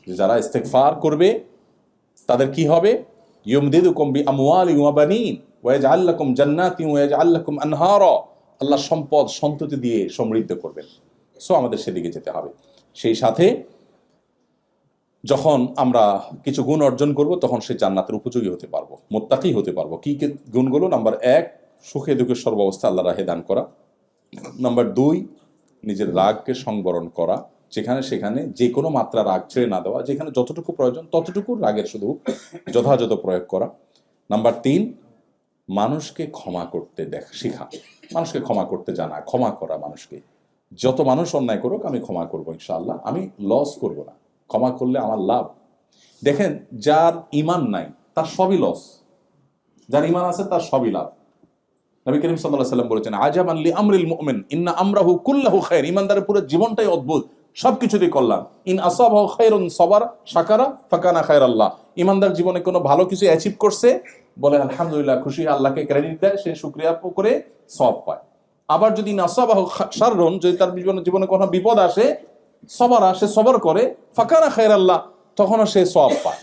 যে যারা ইস্তেগফার করবে তাদের কি হবে? ইউমদিদুকুম বিআমওয়ালিন ওয়া বানিন ওয়া ইয়াজআল লাকুম জান্নাতিন ওয়া ইয়াজআল লাকুম আনহারা। আল্লাহ সম্পদ সন্ততি দিয়ে সমৃদ্ধ করবেন। সো আমাদের সেদিকে যেতে হবে। সেই সাথে যখন আমরা কিছু গুণ অর্জন করব তখন সে জান্নাতের উপযোগী হতে পারবো, মুত্তাকি হতে পারবো। কি গুণগুলো? নাম্বার 1, সুখে দুঃখে সর্বাবস্থা আল্লাহ রাহে দান করা। নাম্বার 2, নিজের রাগকে সংবরণ করা, যেখানে সেখানে যে কোনো মাত্রা রাগ ছেড়ে না দেওয়া, যেখানে যতটুকু প্রয়োজন ততটুকু রাগের শুধু যথাযথ প্রয়োগ করা। নাম্বার 3, মানুষকে ক্ষমা করতে শেখা, মানুষকে ক্ষমা করতে জানা, ক্ষমা করা মানুষকে। যত মানুষ অন্যায় করুক আমি ক্ষমা করবো ইনশাআল্লাহ, আমি লস করব না, ক্ষমা করলে আমার লাভ। দেখেন, যার ঈমান নাই তার সবই লস, যার ঈমান আছে তার সবই লাভ। নবী করিম সাল্লাল্লাহু আলাইহি ওয়াসাল্লাম বলেছেন, আজাবান লি আমরিল মুমিন ইন্না আমরাহু কুল্লাহু খায়র। ঈমানদারের পুরো জীবনটাই অদ্ভুত, সবকিছুতেই কল্যাণ। ইন আসাবাহু খায়রুন সাবারা শাকারা ফাকানা খায়রাল্লাহ। ঈমানদার জীবনে কোনো ভালো কিছু অ্যাচিভ করছে, বলে আলহামদুলিল্লাহ, খুশি, আল্লাহকে ক্রেডিট দেয়, সে শুকরিয়া করে সওয়াব পায়। আবার যদি নাসাবাহু শাররুন, যদি তার জীবনে কোনো বিপদ আসে, সবারা, সে সবর করে, ফাকানা খায়রাল্লাহ, তখনও সে সওয়াব পায়।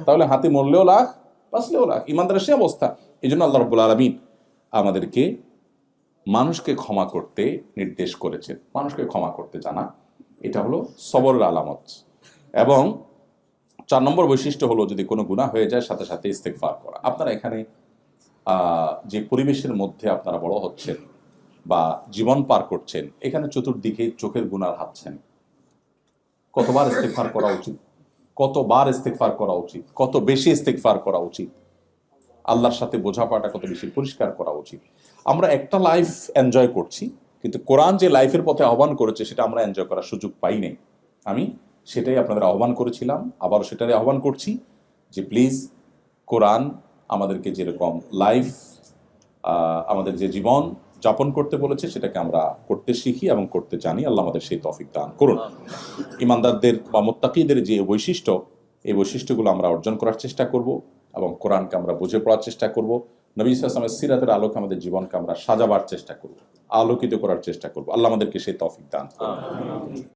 তাহলে হাতে মরলেও লাখ, বাঁচলেও লাখ, ঈমানদারের সে অবস্থা। এই জন্য আল্লাহ রাব্বুল আলামিন আমাদেরকে মানুষকে ক্ষমা করতে নির্দেশ করেছেন। মানুষকে ক্ষমা করতে জানা, এটা হলো সবরের আলামত। এবং 4 নম্বর বৈশিষ্ট্য হলো, যদি কোনো গুনাহ হয়ে যায় সাথে সাথে ইস্তেগফার করা। আপনারা এখানে যে পরিবেশের মধ্যে আপনারা বড় হচ্ছেন বা জীবন পার করছেন, এখানে চতুর্দিকে চোখের গুনার হাতছানি। কতবার ইস্তেগফার করা উচিত, কতবার ইস্তেগফার করা উচিত, কত বেশি ইস্তেগফার করা উচিত, আল্লাহর সাথে বোঝাপড়াটা কত বেশি পরিষ্কার করা উচিত। আমরা একটা লাইফ এনজয় করছি, কিন্তু কোরআন যে লাইফের পথে আহ্বান করেছে সেটা আমরা এনজয় করার সুযোগ পাই নাই। আমি সেটাই আপনাদের আহ্বান করেছিলাম, আবারও সেটাই আহ্বান করছি যে প্লিজ কোরআন আমাদেরকে যেরকম লাইফ, আমাদের যে জীবন যাপন করতে বলেছে সেটাকে আমরা করতে শিখি এবং করতে জানি। আল্লাহ আমাদের সেই তৌফিক দান করুন। ঈমানদারদের বা মুত্তাকিদের যে বৈশিষ্ট্য, এই বৈশিষ্ট্যগুলো আমরা অর্জন করার চেষ্টা করব এবং কোরআনকে আমরা বুঝে পড়ার চেষ্টা করব। নবী সাল্লাল্লাহু আলাইহি ওয়াসাল্লামের সিরাতের আলোকে আমাদের জীবনকে আমরা সাজাবার চেষ্টা করব, আলোকিত করার চেষ্টা করব। আল্লাহ আমাদেরকে সেই তৌফিক দান করুন।